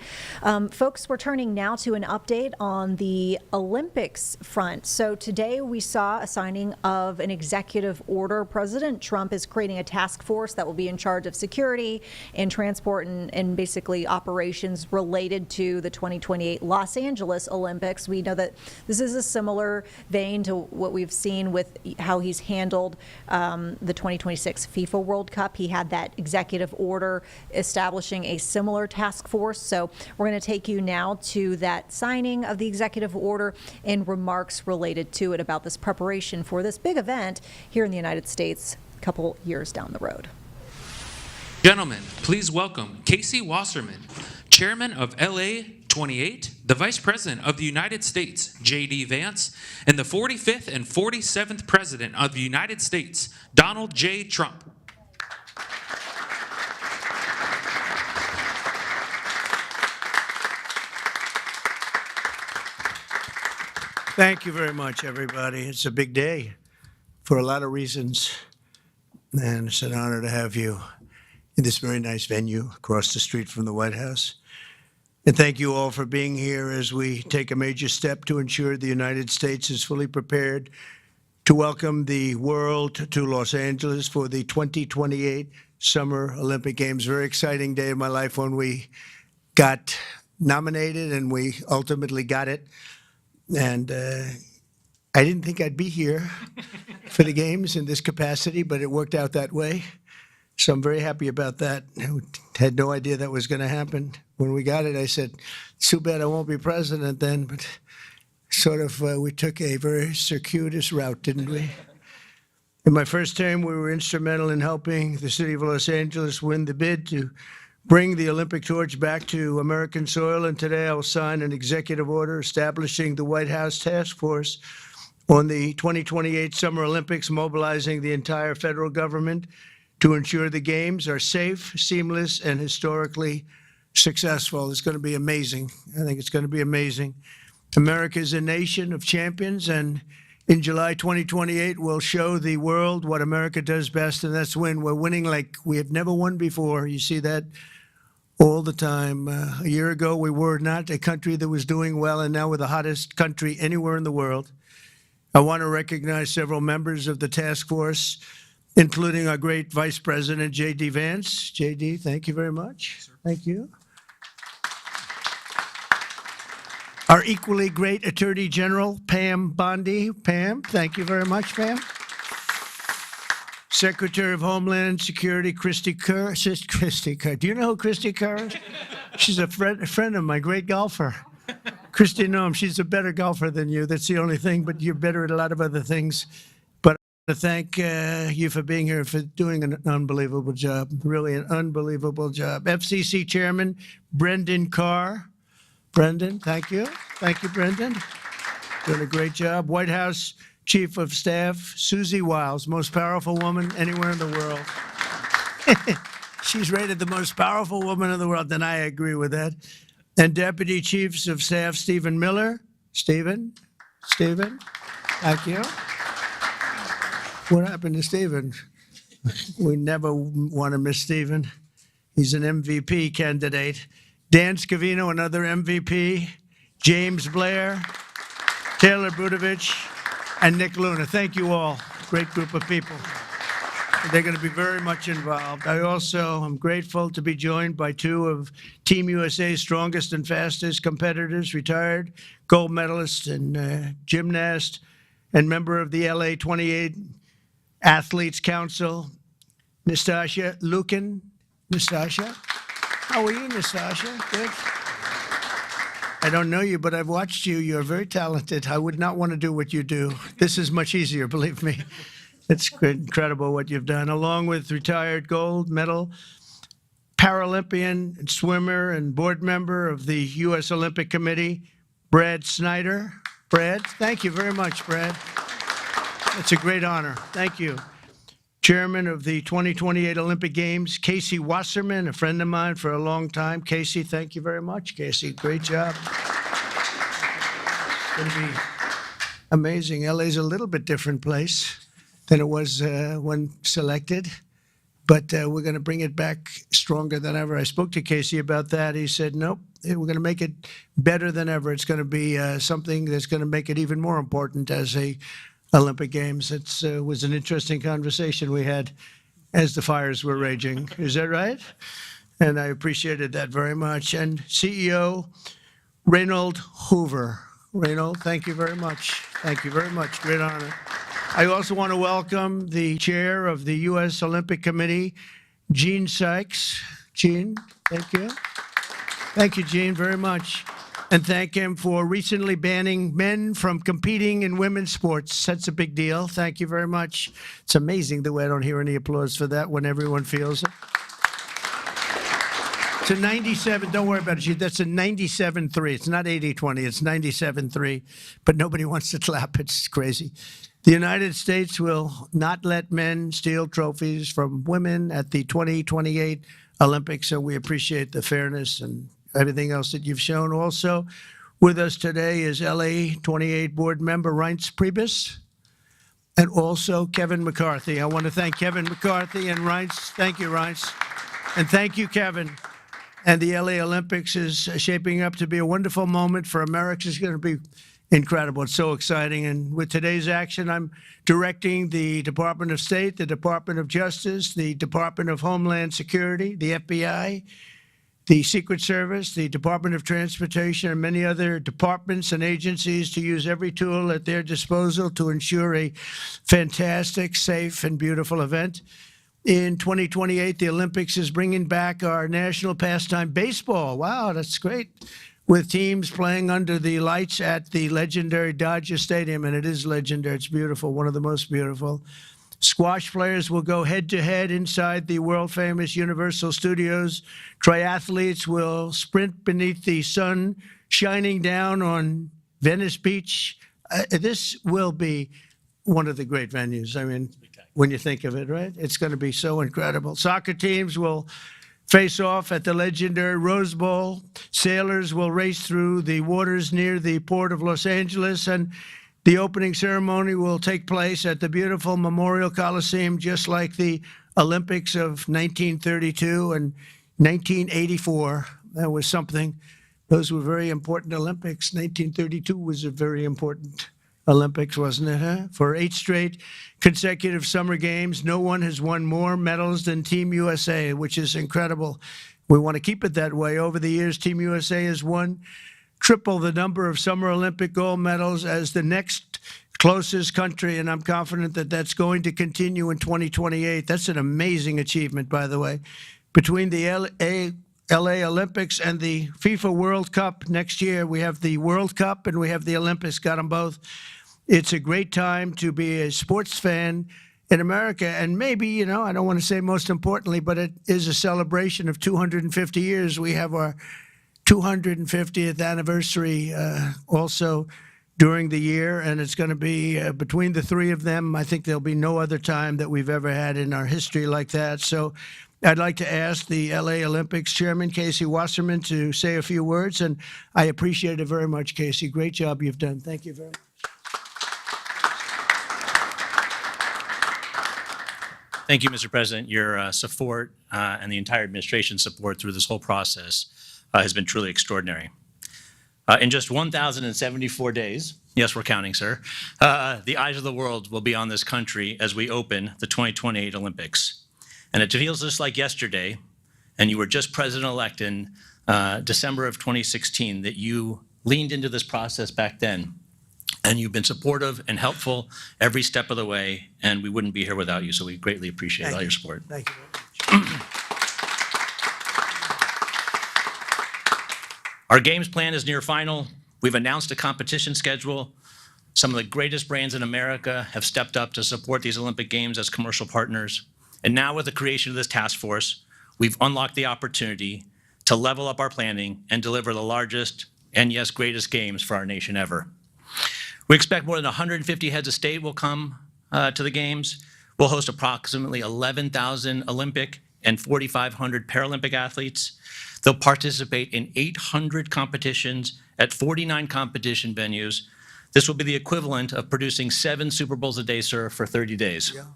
Speaker 5: Folks, we're turning now to an update on the Olympics front. So today we saw a signing of an executive order. President Trump is creating a task force that will be in charge of security and transport and basically operations related to the 2028 Los Angeles Olympics. We know that this is a similar vein to what we've seen with how he's handled the 2026 FIFA World Cup. He had that executive order establishing a similar task force. So we're going to take you now to that signing of the executive order and remarks related to it about this preparation for this big event here in the United States a couple years down the road.
Speaker 14: Gentlemen, please welcome Casey Wasserman, Chairman of LA 28, the Vice President of the United States, J.D. Vance, and the 45th and 47th President of the United States, Donald J. Trump.
Speaker 15: Thank you very much, everybody. It's a big day for a lot of reasons, and it's an honor to have you in this very nice venue across the street from the White House. And thank you all for being here as we take a major step to ensure the United States is fully prepared to welcome the world to Los Angeles for the 2028 Summer Olympic Games. Very exciting day of my life when we got nominated and we ultimately got it. And I didn't think I'd be here for the games in this capacity, but it worked out that way. So I'm very happy about that. I had no idea that was going to happen. When we got it, I said, it's too bad I won't be president then, but sort of we took a very circuitous route, didn't we? In my first term, we were instrumental in helping the city of Los Angeles win the bid to bring the Olympic torch back to American soil, and today I will sign an executive order establishing the White House Task Force on the 2028 Summer Olympics, mobilizing the entire federal government to ensure the games are safe, seamless, and historically successful. It's going to be amazing. I think it's going to be amazing. America is a nation of champions, and in July 2028, we'll show the world what America does best, and that's win. We're winning like we have never won before. You see that all the time. A year ago, we were not a country that was doing well, and now we're the hottest country anywhere in the world. I want to recognize several members of the task force, including our great Vice President, J.D. Vance. J.D., thank you very much. Thank you. Our equally great Attorney General, Pam Bondi. Pam, thank you very much, Pam. Secretary of Homeland Security, Christy Kerr. Christy Kerr. Do you know who Christy Kerr is? She's a friend of mine, great golfer. Christy, no, she's a better golfer than you. That's the only thing, but you're better at a lot of other things. But I want to thank you for being here, for doing an unbelievable job, really an unbelievable job. FCC Chairman, Brendan Carr. Brendan, thank you. Thank you, Brendan. Doing a great job. White House Chief of Staff, Susie Wiles, most powerful woman anywhere in the world. She's rated the most powerful woman in the world, and I agree with that. And Deputy Chiefs of Staff, Stephen Miller. Stephen, thank you. What happened to Stephen? We never want to miss Stephen. He's an MVP candidate. Dan Scavino, another MVP. James Blair, Taylor Budovich, and Nick Luna. Thank you all. Great group of people. They're going to be very much involved. I also am grateful to be joined by two of Team USA's strongest and fastest competitors, retired gold medalist and gymnast, and member of the LA 28 Athletes Council, Nastasha Lukin. Nastasha, how are you, Nastasha? Good. I don't know you, but I've watched you. You're very talented. I would not want to do what you do. This is much easier, believe me. It's incredible what you've done, along with retired gold medal Paralympian and swimmer and board member of the U.S. Olympic Committee, Brad Snyder. Brad, thank you very much, Brad. It's a great honor. Thank you. Chairman of the 2028 Olympic Games, Casey Wasserman, a friend of mine for a long time. Casey, thank you very much. Casey, great job. It's going to be amazing. LA's a little bit different place than it was when selected, but we're going to bring it back stronger than ever. I spoke to Casey about that. He said, nope, we're going to make it better than ever. It's going to be something that's going to make it even more important as a Olympic Games. It was an interesting conversation we had as the fires were raging. Is that right? And I appreciated that very much. And CEO Reynold Hoover. Reynold, thank you very much. Thank you very much. Great honor. I also want to welcome the chair of the U.S. Olympic Committee, Gene Sykes. Gene, thank you. Thank you, Gene, very much. And thank him for recently banning men from competing in women's sports. That's a big deal. Thank you very much. It's amazing the way I don't hear any applause for that when everyone feels it. It's a 97, don't worry about it. That's a 97-3. It's not 80-20, it's 97-3. But nobody wants to clap. It's crazy. The United States will not let men steal trophies from women at the 2028 Olympics, so we appreciate the fairness and everything else that you've shown. Also with us today is LA 28 board member Reince Priebus and also Kevin McCarthy. I want to thank Kevin McCarthy and Reince. Thank you, Reince. And thank you, Kevin. And the LA Olympics is shaping up to be a wonderful moment for America. It's going to be incredible. It's so exciting. And with today's action, I'm directing the Department of State, the Department of Justice, the Department of Homeland Security, the FBI, the Secret Service, the Department of Transportation, and many other departments and agencies to use every tool at their disposal to ensure a fantastic, safe, and beautiful event. In 2028, the Olympics is bringing back our national pastime, baseball. Wow, that's great. With teams playing under the lights at the legendary Dodger Stadium, and it is legendary. It's beautiful, one of the most beautiful. Squash players will go head-to-head inside the world-famous Universal Studios. Triathletes will sprint beneath the sun shining down on Venice Beach. This will be one of the great venues. I mean, when you think of it, right? It's going to be so incredible. Soccer teams will face off at the legendary Rose Bowl. Sailors will race through the waters near the port of Los Angeles, and the opening ceremony will take place at the beautiful Memorial Coliseum, just like the Olympics of 1932 and 1984. That was something. Those were very important Olympics. 1932 was a very important Olympics, wasn't it, huh? For 8 straight consecutive summer games, no one has won more medals than Team USA, which is incredible. We want to keep it that way. Over the years, Team USA has won triple the number of Summer Olympic gold medals as the next closest country, and I'm confident that that's going to continue in 2028. That's an amazing achievement, by the way. Between the LA Olympics and the FIFA World Cup next year, we have the World Cup and we have the Olympics, got them both. It's a great time to be a sports fan in America, and maybe, you know, I don't want to say most importantly, but it is a celebration of 250 years. We have our 250th anniversary also during the year, and it's going to be between the three of them. I think there'll be no other time that we've ever had in our history like that. So I'd like to ask the LA Olympics Chairman, Casey Wasserman, to say a few words, and I appreciate it very much, Casey. Great job you've done. Thank you very much.
Speaker 16: Thank you, Mr. President. Your support and the entire administration's support through this whole process has been truly extraordinary. In just 1,074 days, yes, we're counting, sir, the eyes of the world will be on this country as we open the 2028 Olympics. And it feels just like yesterday, and you were just president-elect in December of 2016, that you leaned into this process back then. And you've been supportive and helpful every step of the way, and we wouldn't be here without you, so we greatly appreciate all your support.
Speaker 15: Thank you very much.
Speaker 16: Our games plan is near final. We've announced a competition schedule. Some of the greatest brands in America have stepped up to support these Olympic Games as commercial partners. And now with the creation of this task force, we've unlocked the opportunity to level up our planning and deliver the largest and, yes, greatest games for our nation ever. We expect more than 150 heads of state will come to the Games. We'll host approximately 11,000 Olympic and 4,500 Paralympic athletes. They'll participate in 800 competitions at 49 competition venues. This will be the equivalent of producing 7 Super Bowls a day, sir, for 30 days. Yeah.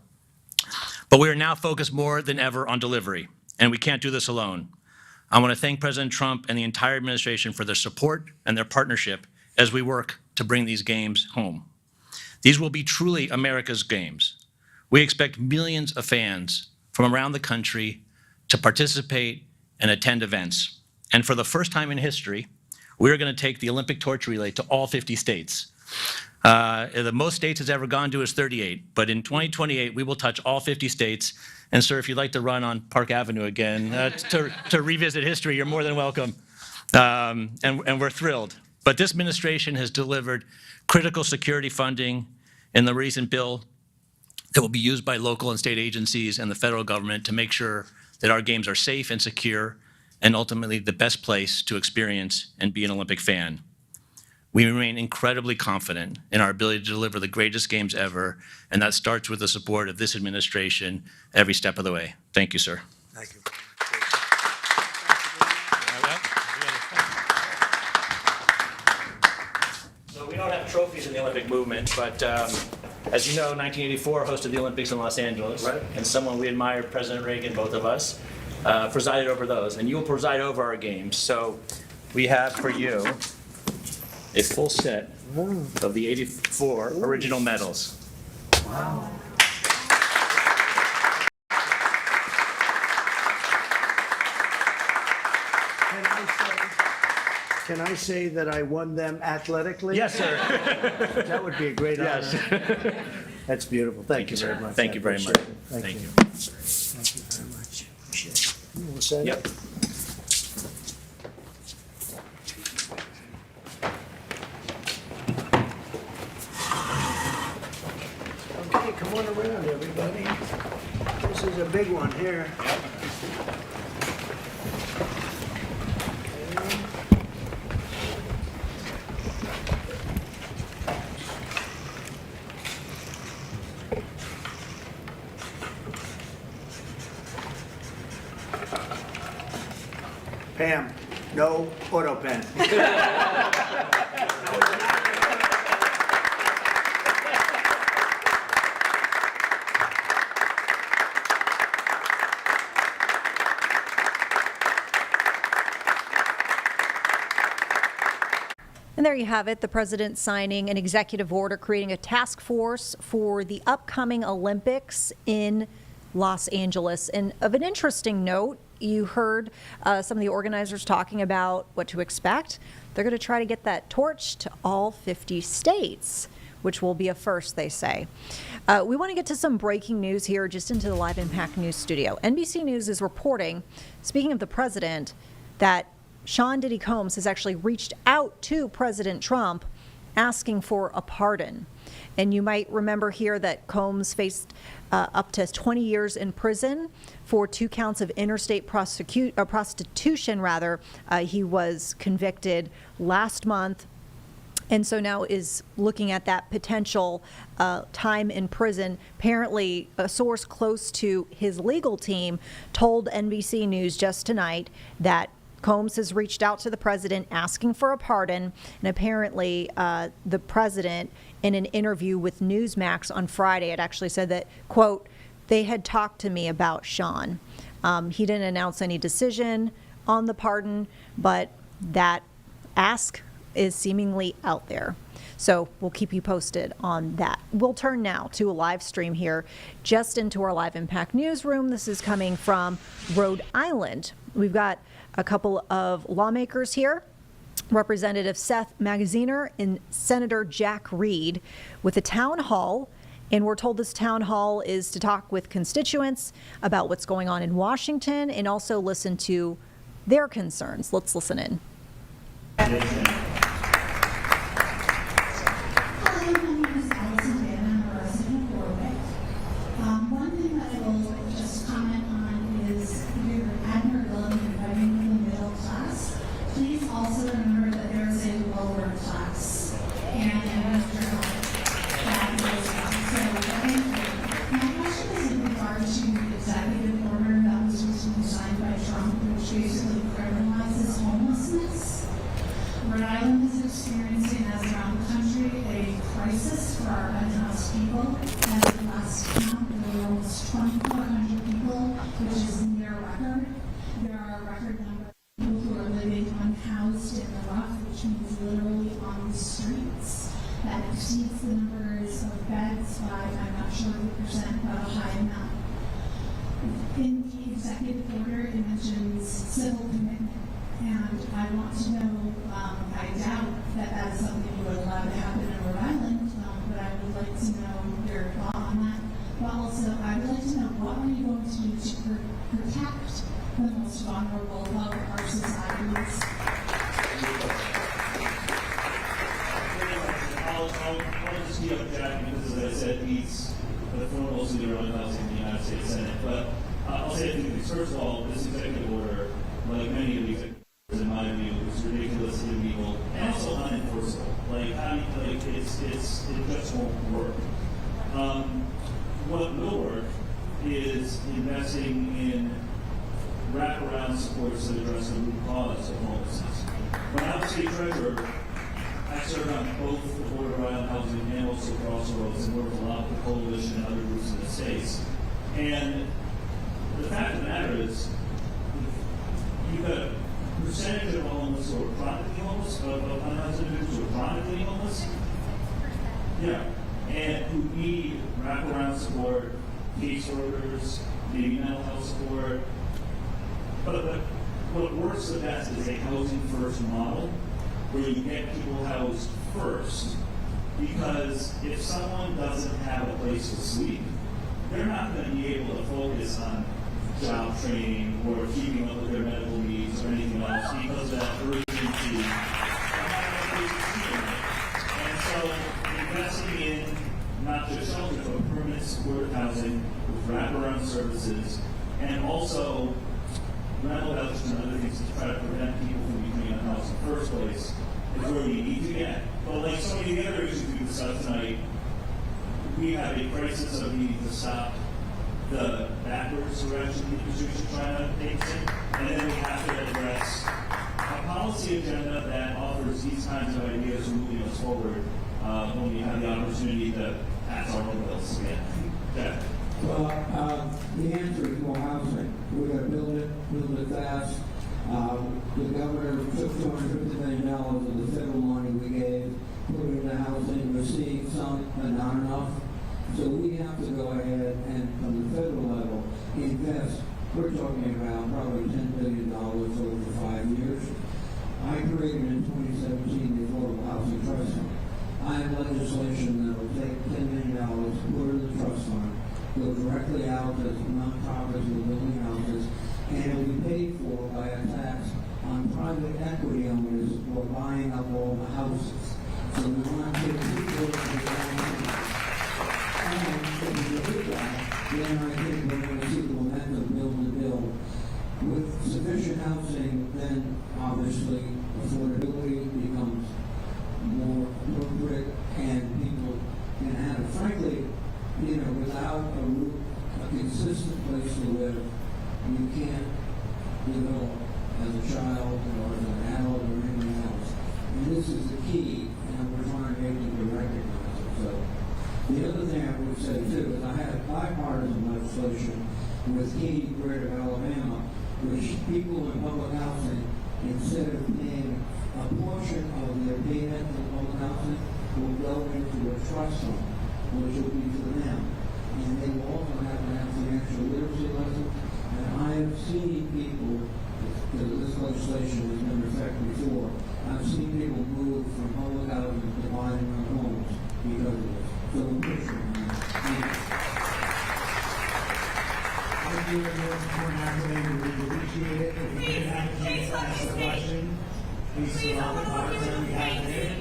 Speaker 16: But we are now focused more than ever on delivery, and we can't do this alone. I want to thank President Trump and the entire administration for their support and their partnership as we work to bring these games home. These will be truly America's games. We expect millions of fans from around the country to participate and attend events. And for the first time in history, we're going to take the Olympic torch relay to all 50 states. The most states it's ever gone to is 38, but in 2028, we will touch all 50 states. And sir, if you'd like to run on Park Avenue again to revisit history, you're more than welcome. And we're thrilled. But this administration has delivered critical security funding in the recent bill that will be used by local and state agencies and the federal government to make sure that our games are safe and secure and ultimately the best place to experience and be an Olympic fan. We remain incredibly confident in our ability to deliver the greatest games ever, and that starts with the support of this administration every step of the way. Thank you, sir.
Speaker 15: Thank you.
Speaker 16: So we don't have trophies in the Olympic movement, but as you know, 1984 hosted the Olympics in Los Angeles, right. And someone we admire, President Reagan, both of us, presided over those, and you will preside over our games. So we have for you a full set of the 84 original medals.
Speaker 15: Wow. Can I say that I won them athletically?
Speaker 16: Yes, sir.
Speaker 15: That would be a great honor.
Speaker 16: Yes.
Speaker 15: That's beautiful. Thank you very much.
Speaker 16: Thank you very much.
Speaker 15: Thank you. Thank you very much. Appreciate it. You will say
Speaker 16: Yep.
Speaker 15: Okay, come on around, everybody. This is a big one here. Pam, no auto pen.
Speaker 5: And there you have it, the president signing an executive order creating a task force for the upcoming Olympics in Los Angeles. And of an interesting note, you heard some of the organizers talking about what to expect. They're going to try to get that torch to all 50 states, which will be a first, they say. We want to get to some breaking news here just into the Live Impact News studio. NBC News is reporting, speaking of the president, that Sean Diddy Combs has actually reached out to President Trump asking for a pardon. And you might remember here that Combs faced up to 20 years in prison for 2 counts of interstate prostitution. He was convicted last month, and so now is looking at that potential time in prison. Apparently, a source close to his legal team told NBC News just tonight that Combs has reached out to the president asking for a pardon, and apparently the president, in an interview with Newsmax on Friday, had actually said that, quote, they had talked to me about Sean. He didn't announce any decision on the pardon, but that ask is seemingly out there. So we'll keep you posted on that. We'll turn now to a live stream here just into our Live Impact newsroom. This is coming from Rhode Island. We've got a couple of lawmakers here, Representative Seth Magaziner and Senator Jack Reed, with a town hall. And we're told this town hall is to talk with constituents about what's going on in Washington and also listen to their concerns. Let's listen in.
Speaker 17: Hello, my name is Allison Van. I'm a resident of Warwick. One thing that I will just comment on is your admirability in fighting for the middle class. Please also remember that there is a lower class, and that is so thank you. My question is in regard to the executive order that was recently signed by Trump, which basically criminalizes homelessness. Rhode Island is experiencing, as around the country, a crisis for our unhoused people. At the last count, there were almost 2,400 people, which is near record. There are a record number of people who are living unhoused in the rough, which means literally on the streets. That exceeds the numbers of beds by, I'm not sure the percent, but a high amount. In the executive order, it mentions civil commitment. And I want to know, I doubt that that's something you would allow to happen in Rhode Island, but I would like to know your thought on that. But also, I would like to know, what are you going to do to protect the most vulnerable of our societies?
Speaker 18: I'll just be up Jack because, as I said, he's the foremost leader on housing in the United States Senate. But I'll say a few things. First of all, this executive order, like many of these in my view, is ridiculous, illegal, and also unenforceable. It just won't work. What will work is investing in wraparound supports that address the root cause of homelessness. When I was state treasurer, I served on both the Board of Rhode Island Housing and also Crossroads, and worked a lot with the coalition and other groups in the states. And the fact of the matter is, you've got a percentage of homeless who are chronically homeless, of unhoused individuals who are chronically homeless, and who need wraparound support, caseworkers, maybe mental health support. But what works the best is a housing first model, where you get people housed first. Because if someone doesn't have a place to sleep, they're not going to be able to focus on job training or keeping up with their medical needs or anything else because of that urgency. And so investing in not just shelter, but permanent supportive housing with wraparound services, and also rental vouchers and other things to try to prevent people from becoming unhoused in the first place is where we need to get. But like so many of the other issues we discussed tonight, we have a crisis of needing to stop the backwards direction the industry is trying to take in, and then we have to address a policy agenda that offers these kinds of ideas moving us forward when we have the opportunity to pass our own bills again. Yeah.
Speaker 19: Well, the answer is more housing. We're going to build it fast. The governor took $250 million of the federal money we gave, put it into housing, received some, but not enough. So we have to go ahead and, from the federal level, invest. We're talking about probably $10 billion over 5 years. I created in 2017 the Affordable Housing Trust Fund. I have legislation that will take $10 million, put it in the trust fund, go directly out to nonprofits who are building houses, and it will be paid for by a tax on private equity owners who are buying up all the houses. So we want to take people to the and if we do that, then I think we're going to see the momentum build to build. With sufficient housing, then obviously affordability becomes more appropriate and people can have it. Frankly, without a consistent place to live, you can't develop as a child or as an adult or anything else. And this is the key, and we're trying to make people recognize it. So the other thing I would say too is I had bipartisan legislation with Key Grid of Alabama, which people in public housing, instead of paying a portion of their payment in public housing, will go into a trust fund, which will be for them. And they will also have to have financial literacy lessons. And I have seen people, because this legislation has been in effect before, I've seen people move from public housing to buying their homes because of this. So we're pushing on that.
Speaker 20: Thank you everyone for coming out today. We really appreciate it. If you didn't have a chance to ask a question, please
Speaker 18: please fill out the platform we have there.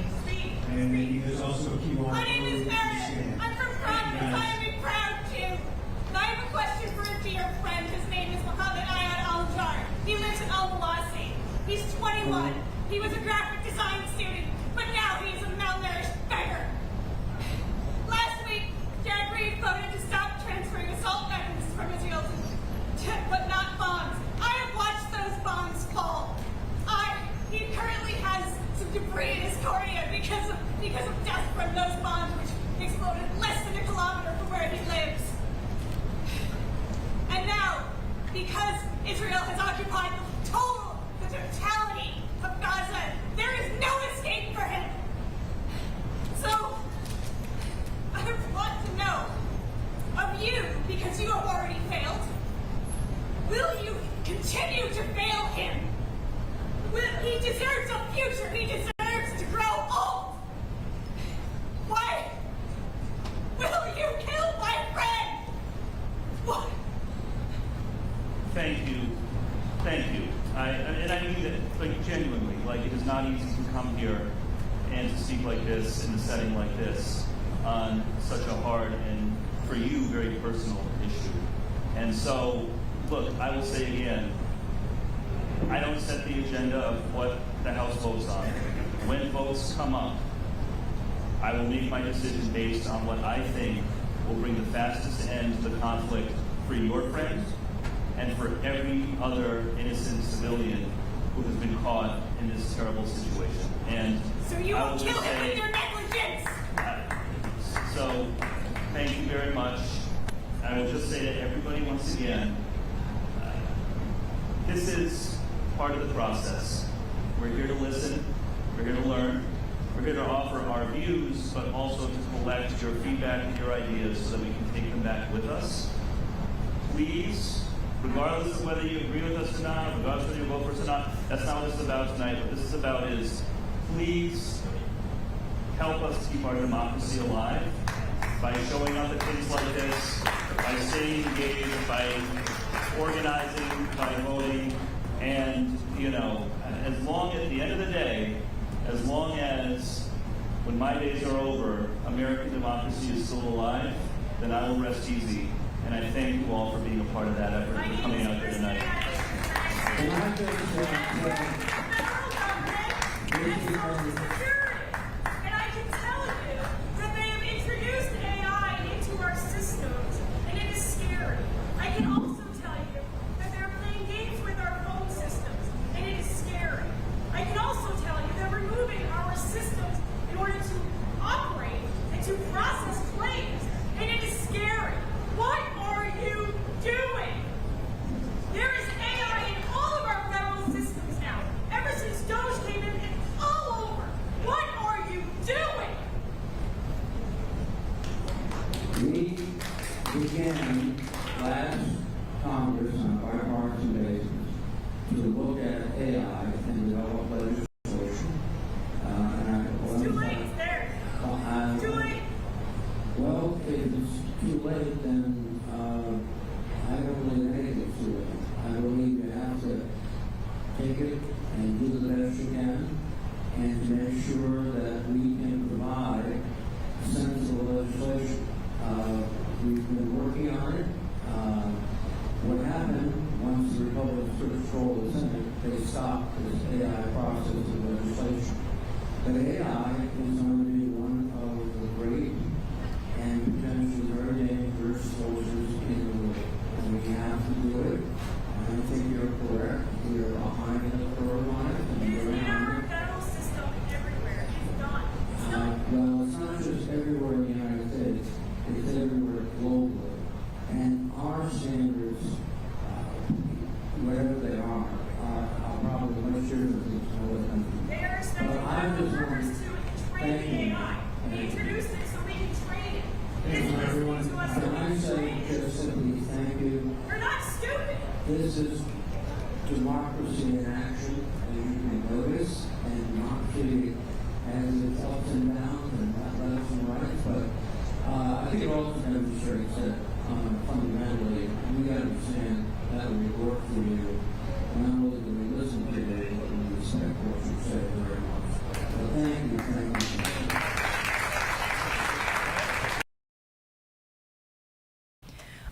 Speaker 18: And then you guys also keep on.
Speaker 17: My name is Meredith. I'm from Providence. I am a proud Jew. And I have a question for a dear friend. His name is Mohammed Ayad Al-Jar. He lives in Al-Mawasi. He's 21. He was a graphic design student, but now he's a malnourished beggar. Last week, Jared Reed voted to stop transferring assault weapons from Israel but not bombs. I have watched those bombs fall. He currently has some debris in his cornea because of death from those bombs which exploded less than a kilometer from where he lives. And now, because Israel has occupied the totality of Gaza, there is no escape for him. So, I want to know of you, because you have already failed, will you continue to fail him? He deserves a future. He deserves to grow old. Why will you kill my friend? What?
Speaker 2: Thank you. Thank you. And I mean that, like, genuinely. Like, it is not easy to come here and to speak like this in a setting like this on such a hard and, for you, very personal issue. And so, look, I will say again, I don't set the agenda of what the House votes on. When votes come up, I will make my decision based on what I think will bring the fastest end to the conflict for your friend and for every other innocent civilian who has been caught in this terrible situation. And
Speaker 17: so you will kill him with your negligence.
Speaker 2: So, thank you very much. I will just say to everybody once again, this is part of the process. We're here to listen, we're here to learn, we're here to offer our views, but also to collect your feedback and your ideas so that we can take them back with us. Please, regardless of whether you agree with us or not, regardless of whether you vote for us or not, that's not what this is about tonight. What this is about is, please help us keep our democracy alive by showing up at things like this, by staying engaged, by organizing, by voting. And, you know, as long at the end of the day, as long as when my days are over, American democracy is still alive, then I will rest easy. And I thank you all for being a part of that effort and for coming out here tonight.
Speaker 19: And I
Speaker 17: can tell you that they have introduced AI into our systems, and it is scary. I can also tell you that they're playing games with our phone systems, and it is scary. I can also tell you they're removing our systems in order to operate and to process claims, and it is scary. What are you doing? There is AI in all of our federal systems now. Ever since DOGE came in, it's all over. What are you doing?
Speaker 19: We began last Congress on a bipartisan basis to look at AI and develop legislation.
Speaker 17: It's too late, it's there. Too late.
Speaker 19: Well, if it's too late, then I don't believe anything's too late. I believe you have to take it and do the best you can and to make sure that we can provide sensible legislation. We've been working on it. What happened once the Republicans took control of the Senate, they stopped this AI process of legislation. But AI is going to be one of the great and potentially very dangerous forces in the world. And we have to do it. And I think you're correct. We are behind the curve on it. And
Speaker 17: It's
Speaker 19: we're
Speaker 17: in
Speaker 19: on
Speaker 17: our
Speaker 19: it.
Speaker 17: federal system everywhere. It's not. It's not.
Speaker 19: Well, it's not just everywhere in the United States. It's everywhere globally. And our standards, whatever they are probably much different than other countries.
Speaker 17: They are expecting
Speaker 19: But I
Speaker 17: federal
Speaker 19: just want
Speaker 17: workers
Speaker 19: to
Speaker 17: to train
Speaker 19: thank
Speaker 17: the
Speaker 19: you.
Speaker 17: AI. They introduced it so we can train it.
Speaker 19: Thank
Speaker 17: It's
Speaker 19: you, everyone.
Speaker 17: listening to us so we
Speaker 19: Can I
Speaker 17: can
Speaker 19: say
Speaker 17: train it.
Speaker 19: just simply thank you?
Speaker 17: We're not stupid.
Speaker 19: This is democracy in action, as you can notice, and democracy has its ups and downs and lefts and rights, but I think it also demonstrates that fundamentally we understand that we work for you, not only do we listen to you, but we respect what you say.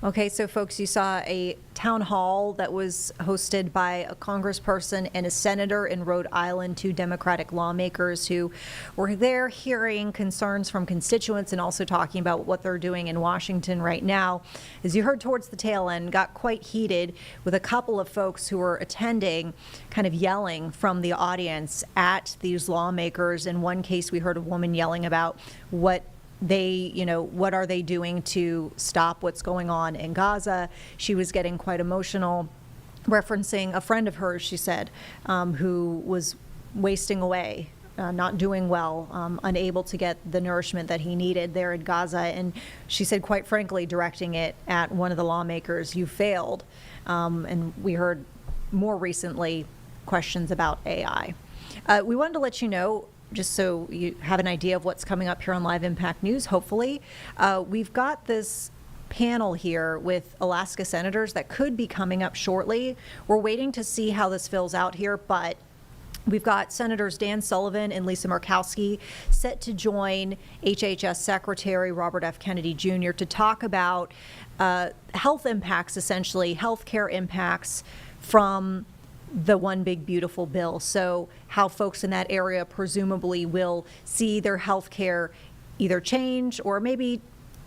Speaker 5: Okay, so folks, you saw a town hall that was hosted by a congressperson and a senator in Rhode Island, two Democratic lawmakers who were there hearing concerns from constituents and also talking about what they're doing in Washington right now. As you heard towards the tail end, got quite heated with a couple of folks who were attending kind of yelling from the audience at these lawmakers. In one case, we heard a woman yelling about what are they doing to stop what's going on in Gaza. She was getting quite emotional, referencing a friend of hers, she said, who was wasting away, not doing well, unable to get the nourishment that he needed there in Gaza. And she said, quite frankly, directing it at one of the lawmakers, "You failed." And we heard more recently questions about AI. We wanted to let you know, just so you have an idea of what's coming up here on Live Impact News, hopefully. We've got this panel here with Alaska senators that could be coming up shortly. We're waiting to see how this fills out here, but we've got Senators Dan Sullivan and Lisa Murkowski set to join HHS Secretary Robert F. Kennedy Jr. to talk about health impacts, essentially, healthcare impacts from the One Big Beautiful Bill. So how folks in that area presumably will see their health care either change or maybe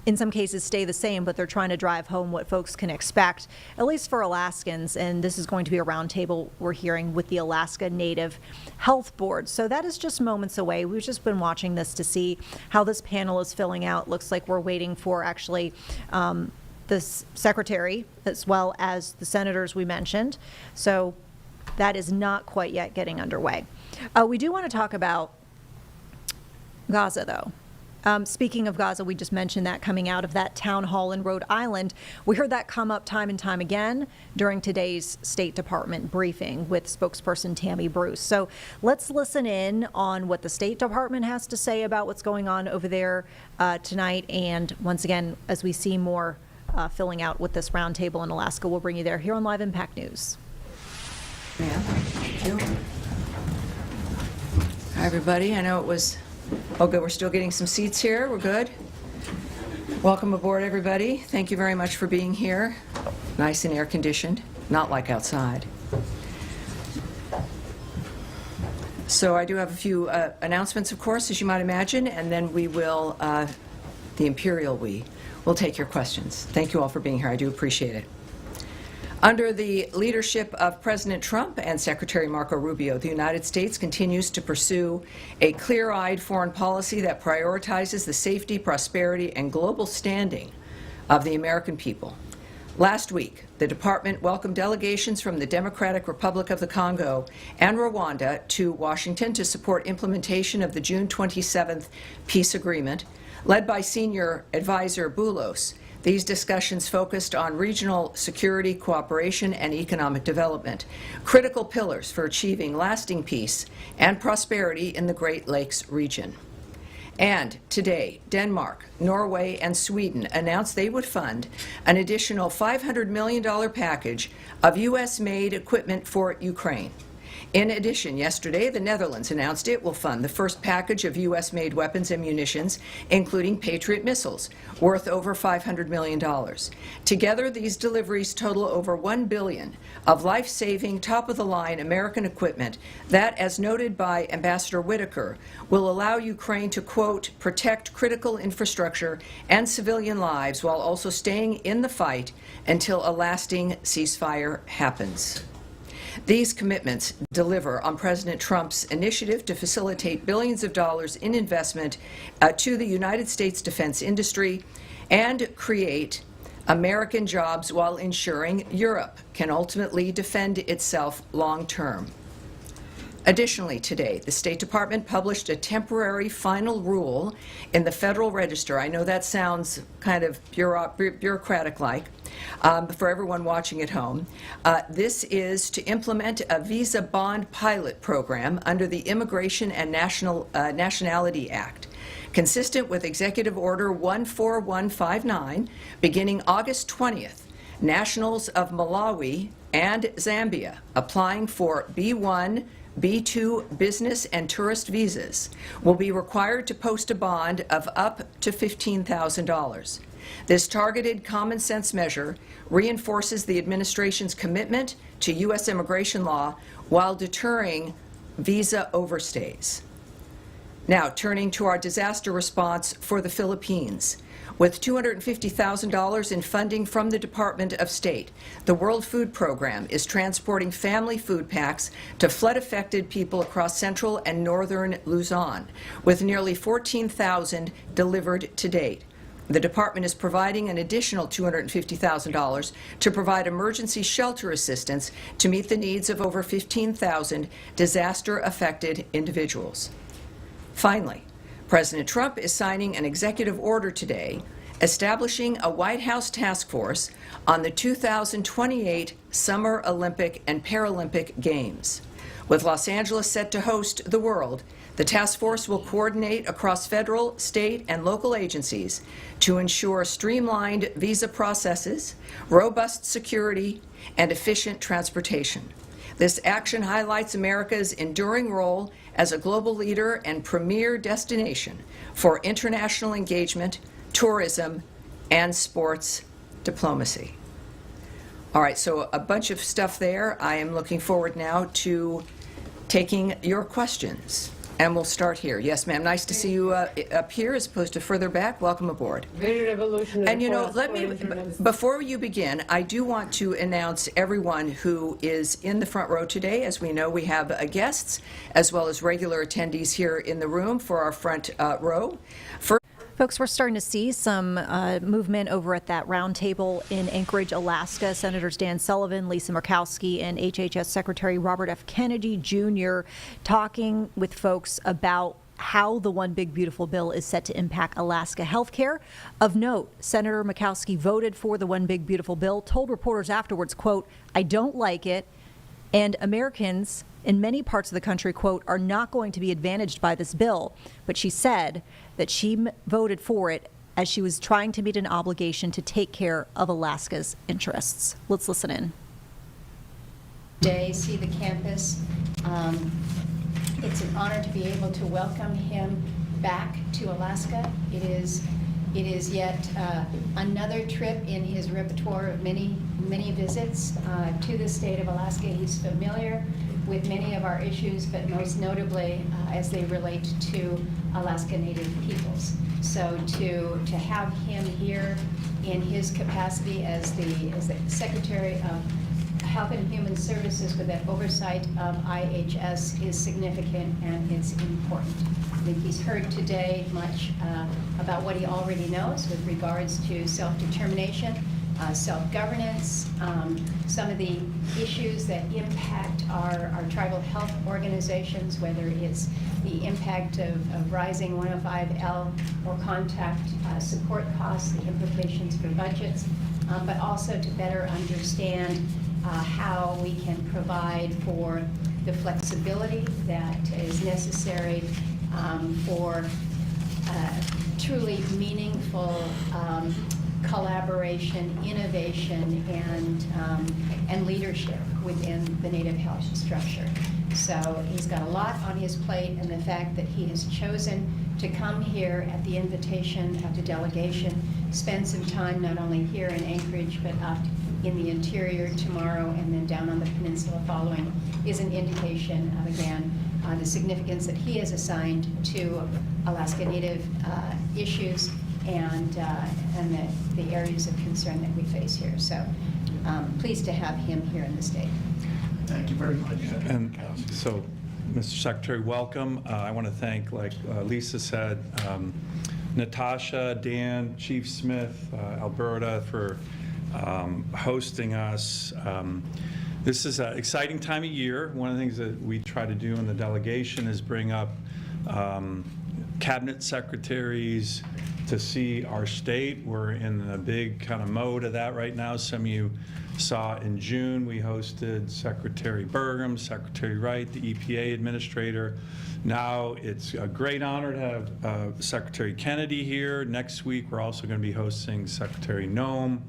Speaker 5: in some cases stay the same, but they're trying to drive home what folks can expect, at least for Alaskans. And this is going to be a roundtable we're hearing with the Alaska Native Health Board. So that is just moments away. We've just been watching this to see how this panel is filling out. Looks like we're waiting for actually the secretary as well as the senators we mentioned. So that is not quite yet getting underway. We do want to talk about Gaza, though. Speaking of Gaza, we just mentioned that coming out of that town hall in Rhode Island. We heard that come up time and time again during today's State Department briefing with spokesperson Tammy Bruce. So let's listen in on what the State Department has to say about what's going on over there tonight. And once again, as we see more filling out with this roundtable in Alaska, we'll bring you there here on Live Impact News.
Speaker 21: Thank you. Hi, everybody. I know it was, oh, good. We're still getting some seats here. We're good. Welcome aboard, everybody. Thank you very much for being here. Nice and air conditioned, not like outside. So I do have a few announcements, of course, as you might imagine, and then we will, the Imperial we will take your questions. Thank you all for being here. I do appreciate it. Under the leadership of President Trump and Secretary Marco Rubio, the United States continues to pursue a clear-eyed foreign policy that prioritizes the safety, prosperity, and global standing of the American people. Last week, the department welcomed delegations from the Democratic Republic of the Congo and Rwanda to Washington to support implementation of the June 27th peace agreement, led by Senior Advisor Boulos. These discussions focused on regional security, cooperation, and economic development, critical pillars for achieving lasting peace and prosperity in the Great Lakes region. And today, Denmark, Norway, and Sweden announced they would fund an additional $500 million package of U.S.-made equipment for Ukraine. In addition, yesterday, the Netherlands announced it will fund the first package of U.S.-made weapons and munitions, including Patriot missiles, worth over $500 million. Together, these deliveries total over $1 billion of life-saving, top-of-the-line American equipment that, as noted by Ambassador Whitaker, will allow Ukraine to, quote, protect critical infrastructure and civilian lives while also staying in the fight until a lasting ceasefire happens. These commitments deliver on President Trump's initiative to facilitate billions of dollars in investment to the United States defense industry and create American jobs while ensuring Europe can ultimately defend itself long term. Additionally, today, the State Department published a temporary final rule in the Federal Register. I know that sounds kind of bureaucratic-like for everyone watching at home. This is to implement a visa bond pilot program under the Immigration and Nationality Act. Consistent with Executive Order 14159, beginning August 20th, nationals of Malawi and Zambia applying for B1, B2 business and tourist visas will be required to post a bond of up to $15,000. This targeted common sense measure reinforces the administration's commitment to U.S. immigration law while deterring visa overstays. Now, turning to our disaster response for the Philippines. With $250,000 in funding from the Department of State, the World Food Program is transporting family food packs to flood-affected people across central and northern Luzon, with nearly 14,000 delivered to date. The department is providing an additional $250,000 to provide emergency shelter assistance to meet the needs of over 15,000 disaster-affected individuals. Finally, President Trump is signing an executive order today establishing a White House task force on the 2028 Summer Olympic and Paralympic Games. With Los Angeles set to host the World, the task force will coordinate across federal, state, and local agencies to ensure streamlined visa processes, robust security, and efficient transportation. This action highlights America's enduring role as a global leader and premier destination for international engagement, tourism, and sports diplomacy. All right, so a bunch of stuff there. I am looking forward now to taking your questions. And we'll start here. Yes, ma'am. Nice to see you up here as opposed to further back. Welcome aboard.
Speaker 1: Very revolutionary.
Speaker 21: And you know, before you begin, I do want to announce everyone who is in the front row today. As we know, we have guests as well as regular attendees here in the room for our front row.
Speaker 5: Folks, we're starting to see some movement over at that roundtable in Anchorage, Alaska. Senators Dan Sullivan, Lisa Murkowski, and HHS Secretary Robert F. Kennedy Jr. talking with folks about how the One Big Beautiful Bill is set to impact Alaska healthcare. Of note, Senator Murkowski voted for the One Big Beautiful Bill, told reporters afterwards, quote, "I don't like it, and Americans in many parts of the country, quote, are not going to be advantaged by this bill." But she said that she voted for it as she was trying to meet an obligation to take care of Alaska's interests. Let's listen in.
Speaker 22: Today, see the campus. It's an honor to be able to welcome him back to Alaska. It is yet another trip in his repertoire of many visits to the state of Alaska. He's familiar with many of our issues, but most notably as they relate to Alaska Native peoples. So to have him here in his capacity as the Secretary of Health and Human Services with that oversight of IHS is significant and it's important. I think he's heard today much about what he already knows with regards to self-determination, self-governance, some of the issues that impact our tribal health organizations, whether it's the impact of rising 105L or contact support costs, the implications for budgets, but also to better understand how we can provide for the flexibility that is necessary for truly meaningful collaboration, innovation, and leadership within the Native health structure. So he's got a lot on his plate, and the fact that he has chosen to come here at the invitation of the delegation, spend some time not only here in Anchorage, but up in the interior tomorrow and then down on the peninsula following, is an indication of, again, the significance that he has assigned to Alaska Native issues and the areas of concern that we face here. So pleased to have him here in the state.
Speaker 23: Thank you very much. And so, Mr. Secretary, welcome. I want to thank, like Lisa said, Natasha, Dan, Chief Smith, Alberta for hosting us. This is an exciting time of year. One of the things that we try to do in the delegation is bring up cabinet secretaries to see our state. We're in a big kind of mode of that right now. Some of you saw in June, we hosted Secretary Burgum, Secretary Wright, the EPA administrator. Now it's a great honor to have Secretary Kennedy here. Next week, we're also going to be hosting Secretary Noem,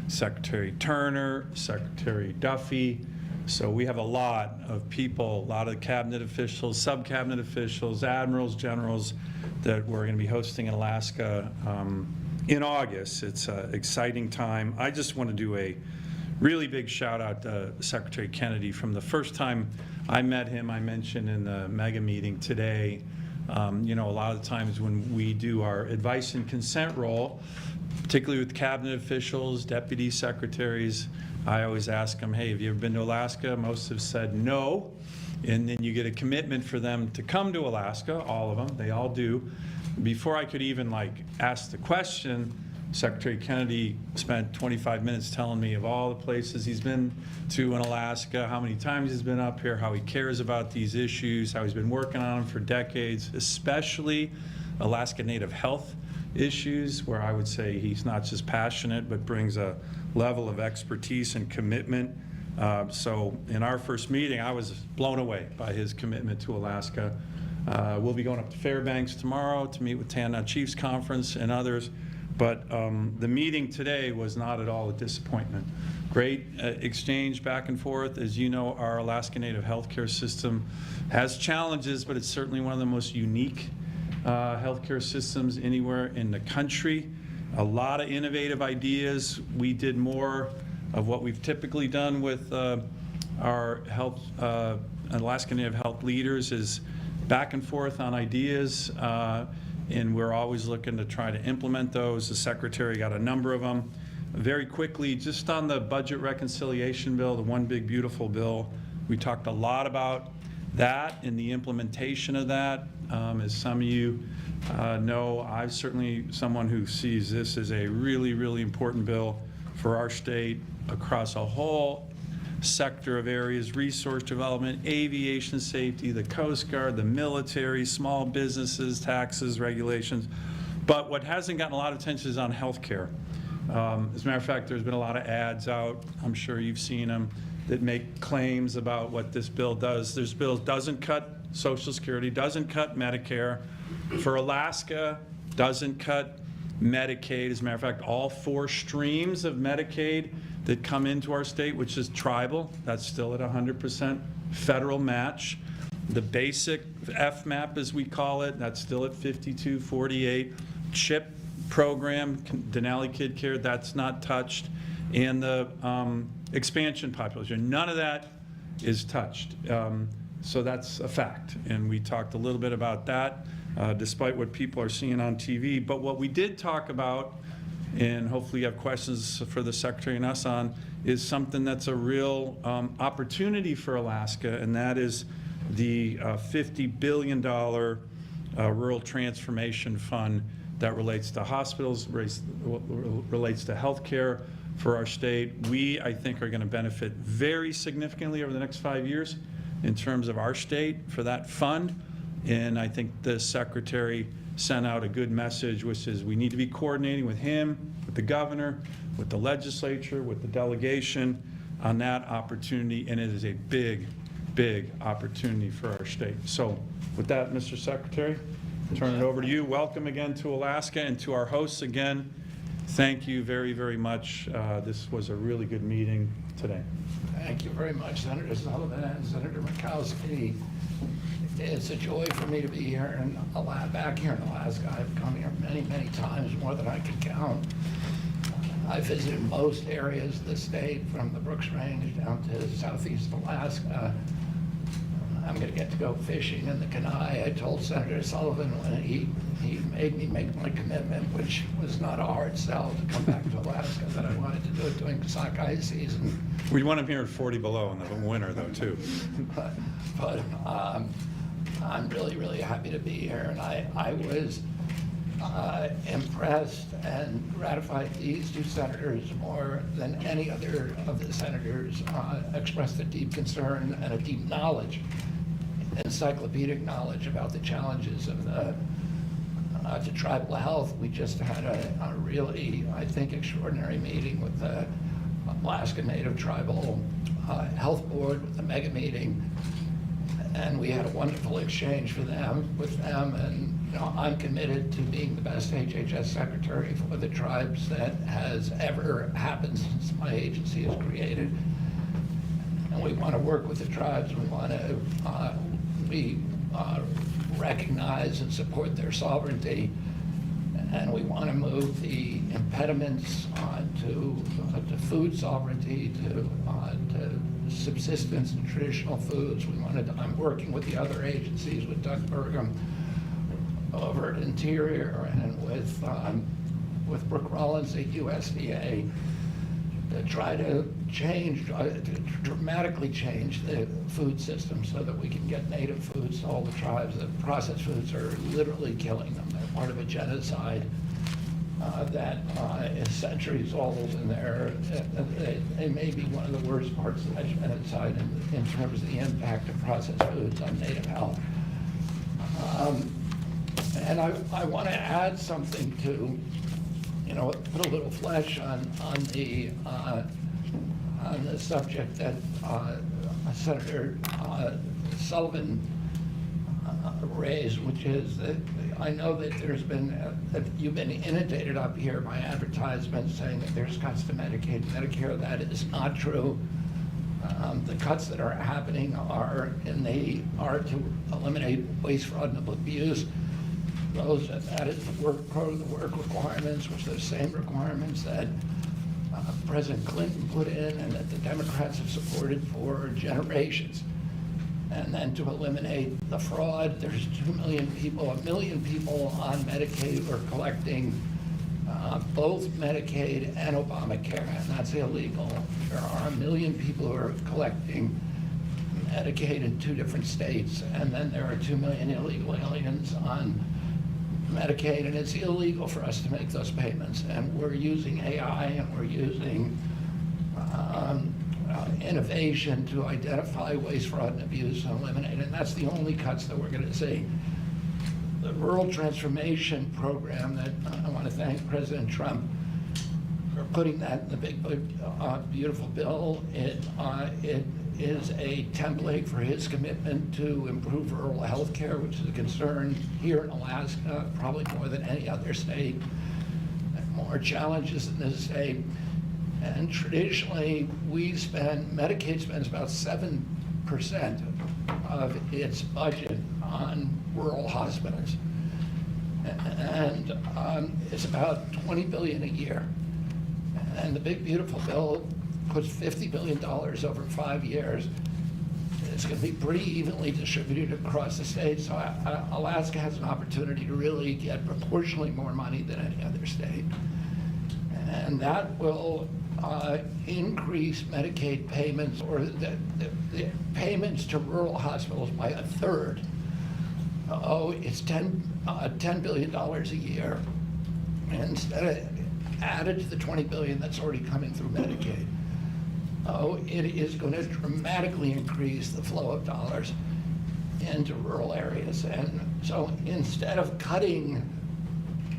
Speaker 23: Secretary Turner, Secretary Duffy. So we have a lot of people, a lot of cabinet officials, sub-cabinet officials, admirals, generals that we're going to be hosting in Alaska in August. It's an exciting time. I just want to do a really big shout out to Secretary Kennedy. From the first time I met him, I mentioned in the mega meeting today, you know, a lot of times when we do our advice and consent role, particularly with cabinet officials, deputy secretaries, I always ask them, hey, have you ever been to Alaska? Most have said no. And then you get a commitment for them to come to Alaska, all of them, they all do. Before I could even ask the question, Secretary Kennedy spent 25 minutes telling me of all the places he's been to in Alaska, how many times he's been up here, how he cares about these issues, how he's been working on them for decades, especially Alaska Native health issues, where I would say he's not just passionate, but brings a level of expertise and commitment. So in our first meeting, I was blown away by his commitment to Alaska. We'll be going up to Fairbanks tomorrow to meet with Tanana Chiefs Conference and others. But the meeting today was not at all a disappointment. Great exchange back and forth. As you know, our Alaska Native healthcare system has challenges, but it's certainly one of the most unique healthcare systems anywhere in the country. A lot of innovative ideas. We did more of what we've typically done with our health, Alaska Native health leaders, is back and forth on ideas. And we're always looking to try to implement those. The Secretary got a number of them. Very quickly, just on the budget reconciliation bill, the one big beautiful bill, we talked a lot about that and the implementation of that. As some of you know, I'm certainly someone who sees this as a really, really important bill for our state across a whole sector of areas: resource development, aviation safety, the Coast Guard, the military, small businesses, taxes, regulations. But what hasn't gotten a lot of attention is on healthcare. As a matter of fact, there's been a lot of ads out, I'm sure you've seen them, that make claims about what this bill does. This bill doesn't cut Social Security, doesn't cut Medicare. For Alaska, doesn't cut Medicaid. As a matter of fact, all 4 streams of Medicaid that come into our state, which is tribal, that's still at 100% federal match. The basic FMAP, as we call it, that's still at 52/48. CHIP program, Denali Kid Care, that's not touched. And the expansion population, none of that is touched. So that's a fact. And we talked a little bit about that, despite what people are seeing on TV. But what we did talk about, and hopefully you have questions for the Secretary and us on, is something that's a real opportunity for Alaska, and that is the $50 billion Rural Transformation Fund that relates to hospitals, relates to health care for our state. We, I think, are going to benefit very significantly over the next 5 years in terms of our state for that fund. And I think the Secretary sent out a good message, which is we need to be coordinating with him, with the governor, with the legislature, with the delegation on that opportunity, and it is a big, big opportunity for our state. So with that, Mr. Secretary, turn it over to you. Welcome again to Alaska, and to our hosts again, thank you very, very much. This was a really good meeting today.
Speaker 1: Thank you very much, Senator Sullivan and Senator Murkowski. It's a joy for me to be here back here in Alaska. I've come here many, many times, more than I can count. I visited most areas of the state, from the Brooks Range down to southeast Alaska. I'm going to get to go fishing in the Kenai. I told Senator Sullivan when he made me make my commitment, which was not a hard sell, to come back to Alaska, that I wanted to do it during sockeye season.
Speaker 23: We want them here at 40 below in the winter, though, too.
Speaker 1: but I'm really, really happy to be here, and I was impressed and gratified. These 2 senators, more than any other of the senators, expressed a deep concern and a deep knowledge, encyclopedic knowledge, about the challenges of to tribal health. We just had a really, I think, extraordinary meeting with the Alaska Native Tribal Health Board, with the mega meeting, and we had a wonderful exchange with them, and you know, I'm committed to being the best HHS secretary for the tribes that has ever happened since my agency is created. And we want to work with the tribes. We want to recognize and support their sovereignty. And we want to move the impediments to food sovereignty, to subsistence and traditional foods. I'm working with the other agencies, with Doug Burgum over at Interior and with Brooke Rollins at USDA to try to dramatically change the food system so that we can get native foods to all the tribes. The processed foods are literally killing them. They're part of a genocide that is centuries old, and they may be one of the worst parts of that genocide in terms of the impact of processed foods on native health. And I want to add something to, put a little flesh on the subject that Senator Sullivan raised, which is that I know that you've been inundated up here by advertisements saying that there's cuts to Medicaid and Medicare. That is not true. The cuts that are happening are to eliminate waste, fraud, and abuse. That is part of the work requirements, which are the same requirements that President Clinton put in and that the Democrats have supported for generations. And then to eliminate the fraud, there's 2 million people, 1 million people on Medicaid who are collecting both Medicaid and Obamacare, and that's illegal. There are 1 million people who are collecting Medicaid in 2 different states, and then there are 2 million illegal aliens on Medicaid, and it's illegal for us to make those payments. And we're using AI and we're using innovation to identify waste, fraud, and abuse and eliminate it. And that's the only cuts that we're going to see. The Rural Transformation Program that I want to thank President Trump for putting that in the big, beautiful bill. It is a template for his commitment to improve rural health care, which is a concern here in Alaska, probably more than any other state. More challenges in this state. And traditionally, Medicaid spends about 7% of its budget on rural hospitals. And it's about $20 billion a year. And the big, beautiful bill puts $50 billion over 5 years. It's going to be pretty evenly distributed across the state, so Alaska has an opportunity to really get proportionally more money than any other state. And that will increase Medicaid payments, or the payments to rural hospitals, by 1/3. It's $10 billion a year, and instead of added to the $20 billion that's already coming through Medicaid. It is going to dramatically increase the flow of dollars into rural areas. And so instead of cutting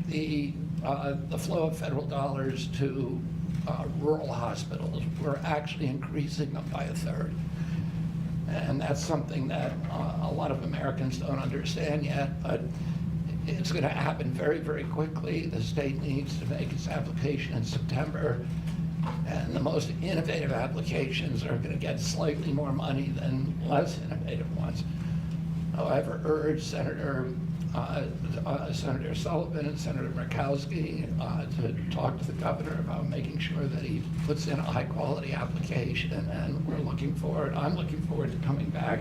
Speaker 1: the flow of federal dollars to rural hospitals, we're actually increasing them by 1/3. And that's something that a lot of Americans don't understand yet, but it's going to happen very, very quickly. The state needs to make its application in September, and the most innovative applications are going to get slightly more money than less innovative ones. However, urge Senator Sullivan and Senator Murkowski to talk to the governor about making sure that he puts in a high-quality application, and I'm looking forward to coming back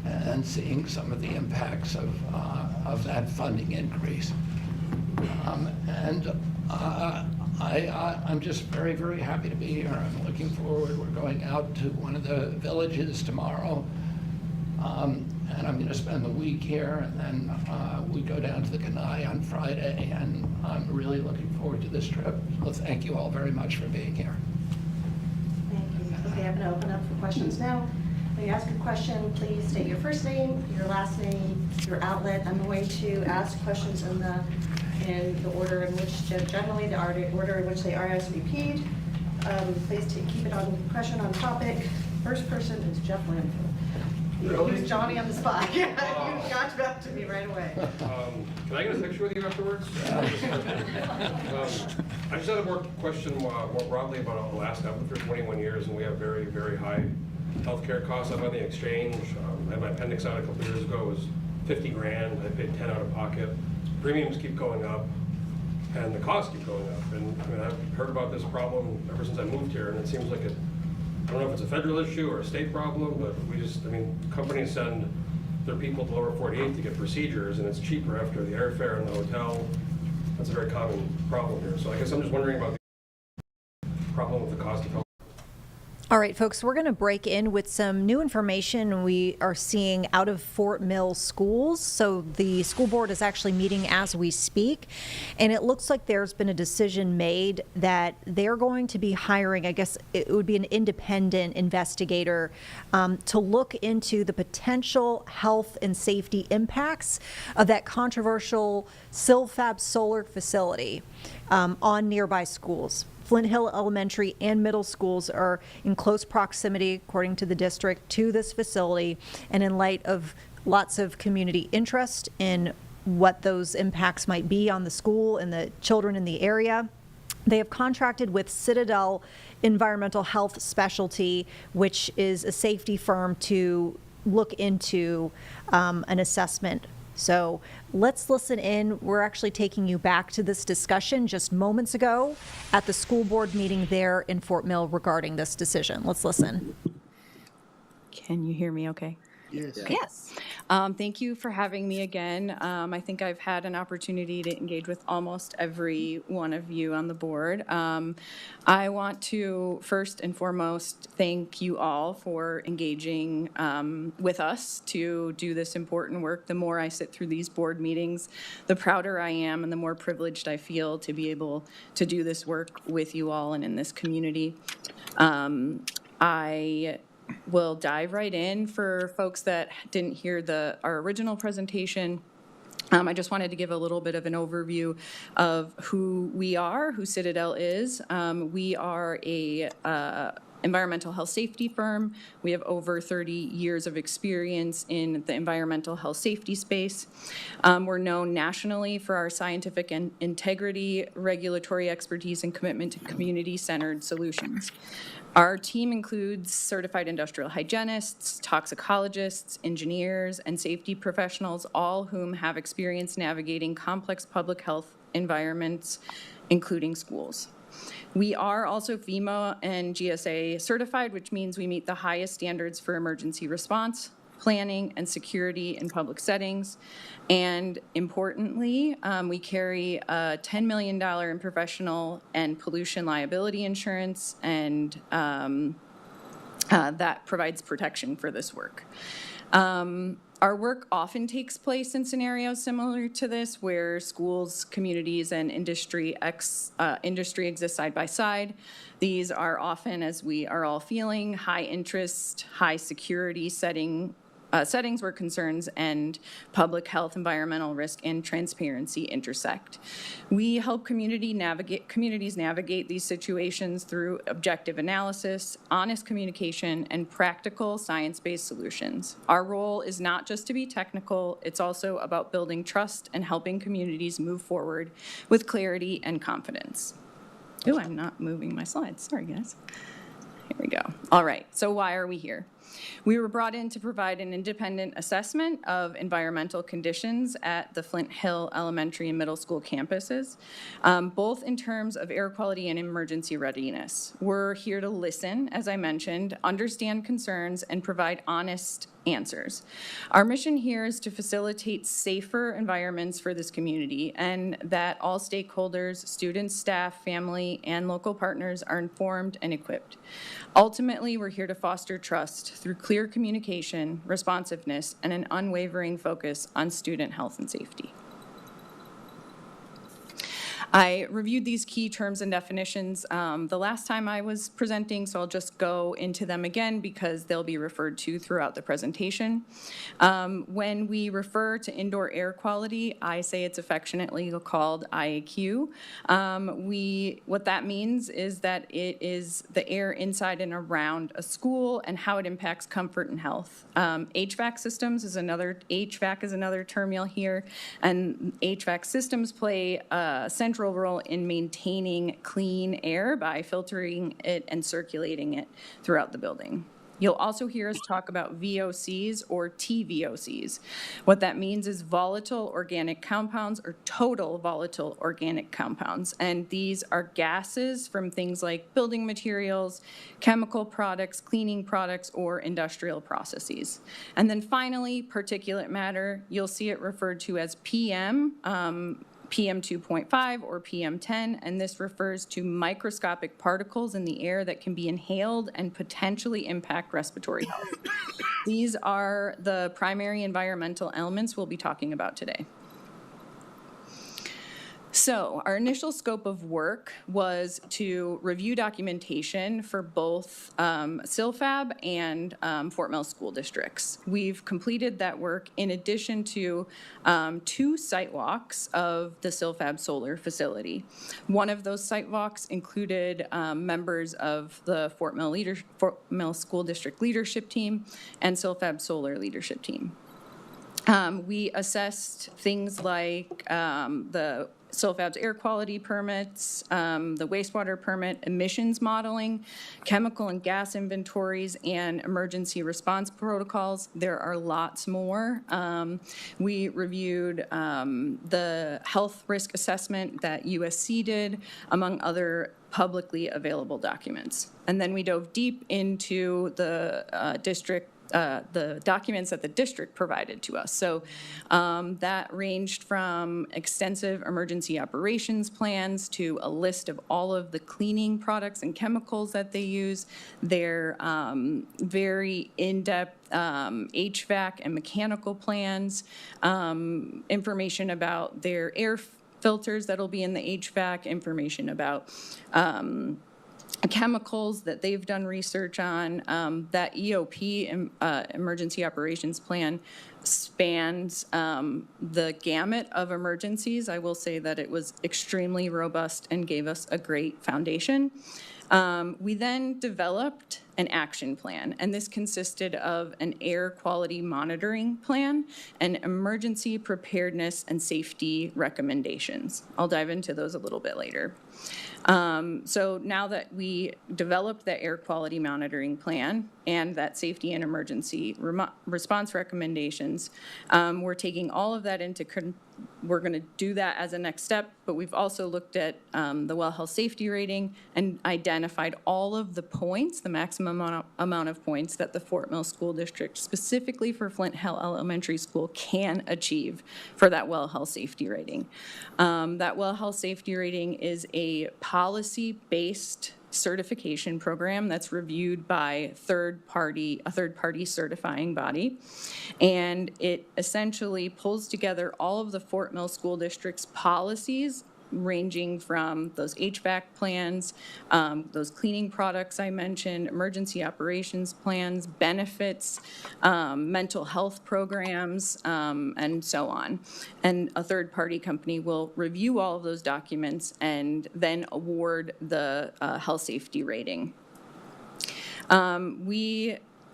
Speaker 1: and seeing some of the impacts of that funding increase. I'm just very, very happy to be here. I'm looking forward. We're going out to one of the villages tomorrow. And I'm going to spend the week here, and then we go down to the Kenai on Friday, and I'm really looking forward to this trip. So thank you all very much for being here.
Speaker 3: Thank you. Okay, I'm going to open up for questions now. When you ask a question, please state your first name, your last name, your outlet. I'm going to ask questions in the order in which, generally the order in which they are RSVP'd. Please keep it on question on topic. First person is Jeff Landfill.
Speaker 4: Really?
Speaker 3: He was Johnny on the spot. Yeah, you got back to me right away.
Speaker 4: Can I get a picture with you afterwards? I just had a more question more broadly about Alaska. I've lived here 21 years, and we have very, very high healthcare costs. I'm on the exchange. I had my appendix out a couple years ago. It was $50 grand. I paid 10 out of pocket. Premiums keep going up. and the costs keep going up. And I mean, I've heard about this problem ever since I moved here, and it seems like I don't know if it's a federal issue or a state problem, but companies send their people to lower 48 to get procedures, and it's cheaper after the airfare and the hotel. That's a very common problem here. So I guess I'm just wondering about the problem with the cost of health.
Speaker 5: All right, folks, we're going to break in with some new information we are seeing out of Fort Mill schools. So the school board is actually meeting as we speak, and it looks like there's been a decision made that they're going to be hiring, I guess it would be an independent investigator, to look into the potential health and safety impacts of that controversial Silfab solar facility on nearby schools. Flint Hill Elementary and middle schools are in close proximity, according to the district, to this facility. And in light of lots of community interest in what those impacts might be on the school and the children in the area, they have contracted with Citadel Environmental Health Specialty, which is a safety firm, to look into an assessment. So let's listen in. We're actually taking you back to this discussion just moments ago at the school board meeting there in Fort Mill regarding this decision. Let's listen.
Speaker 6: Can you hear me okay?
Speaker 15: Yes.
Speaker 6: Yes. Thank you for having me again. I think I've had an opportunity to engage with almost every one of you on the board. I want to first and foremost thank you all for engaging with us to do this important work. The more I sit through these board meetings, the prouder I am and the more privileged I feel to be able to do this work with you all and in this community. I will dive right in for folks that didn't hear our original presentation. I just wanted to give a little bit of an overview of who we are, who Citadel is. We are a environmental health safety firm. We have over 30 years of experience in the environmental health safety space. We're known nationally for our scientific integrity, regulatory expertise, and commitment to community-centered solutions. Our team includes certified industrial hygienists, toxicologists, engineers, and safety professionals, all whom have experience navigating complex public health environments, including schools. We are also FEMA and GSA certified, which means we meet the highest standards for emergency response, planning, and security in public settings. And importantly, we carry a $10 million in professional and pollution liability insurance, and that provides protection for this work. Our work often takes place in scenarios similar to this, where schools, communities, and industry exist side by side. These are often, as we are all feeling, high interest, high security settings where concerns and public health, environmental risk, and transparency intersect. We help communities navigate these situations through objective analysis, honest communication, and practical science-based solutions. Our role is not just to be technical, it's also about building trust and helping communities move forward with clarity and confidence. Ooh, I'm not moving my slides. Sorry, guys. Here we go. All right, so why are we here? We were brought in to provide an independent assessment of environmental conditions at the Flint Hill Elementary and Middle School campuses, both in terms of air quality and emergency readiness. We're here to listen, as I mentioned, understand concerns, and provide honest answers. Our mission here is to facilitate safer environments for this community, and that all stakeholders, students, staff, family, and local partners are informed and equipped. Ultimately, we're here to foster trust through clear communication, responsiveness, and an unwavering focus on student health and safety. I reviewed these key terms and definitions the last time I was presenting, so I'll just go into them again because they'll be referred to throughout the presentation. When we refer to indoor air quality, I say it's affectionately called IAQ. What that means is that it is the air inside and around a school and how it impacts comfort and health. HVAC is another term you'll hear, and HVAC systems play a central role in maintaining clean air by filtering it and circulating it throughout the building. You'll also hear us talk about VOCs or TVOCs. What that means is volatile organic compounds or total volatile organic compounds. And these are gases from things like building materials, chemical products, cleaning products, or industrial processes. And then finally, particulate matter, you'll see it referred to as PM, PM 2.5 or PM 10, and this refers to microscopic particles in the air that can be inhaled and potentially impact respiratory health. These are the primary environmental elements we'll be talking about today. So our initial scope of work was to review documentation for both SILFAB and Fort Mill School Districts. We've completed that work in addition to 2 site walks of the SILFAB solar facility. One of those site walks included members of the Fort Mill School District leadership team and SILFAB solar leadership team. We assessed things like the SILFAB's air quality permits, the wastewater permit, emissions modeling, chemical and gas inventories, and emergency response protocols. There are lots more. We reviewed the health risk assessment that USC did, among other publicly available documents. And then we dove deep into the the documents that the district provided to us. So that ranged from extensive emergency operations plans to a list of all of the cleaning products and chemicals that they use, their very in-depth HVAC and mechanical plans, information about their air filters that'll be in the HVAC, information about chemicals that they've done research on. That EOP, Emergency Operations Plan, spans the gamut of emergencies. I will say that it was extremely robust and gave us a great foundation. We then developed an action plan, and this consisted of an air quality monitoring plan and emergency preparedness and safety recommendations. I'll dive into those a little bit later. So now that we developed the air quality monitoring plan and that safety and emergency response recommendations, we're taking all of that into we're going to do that as a next step, but we've also looked at the well health safety rating and identified all of the points, the maximum amount of points that the Fort Mill School District, specifically for Flint Hill Elementary School, can achieve for that well health safety rating. That well health safety rating is a policy-based certification program that's reviewed by a third-party certifying body. And it essentially pulls together all of the Fort Mill School District's policies, ranging from those HVAC plans, those cleaning products I mentioned, emergency operations plans, benefits, mental health programs, and so on. And a third-party company will review all of those documents and then award the health safety rating.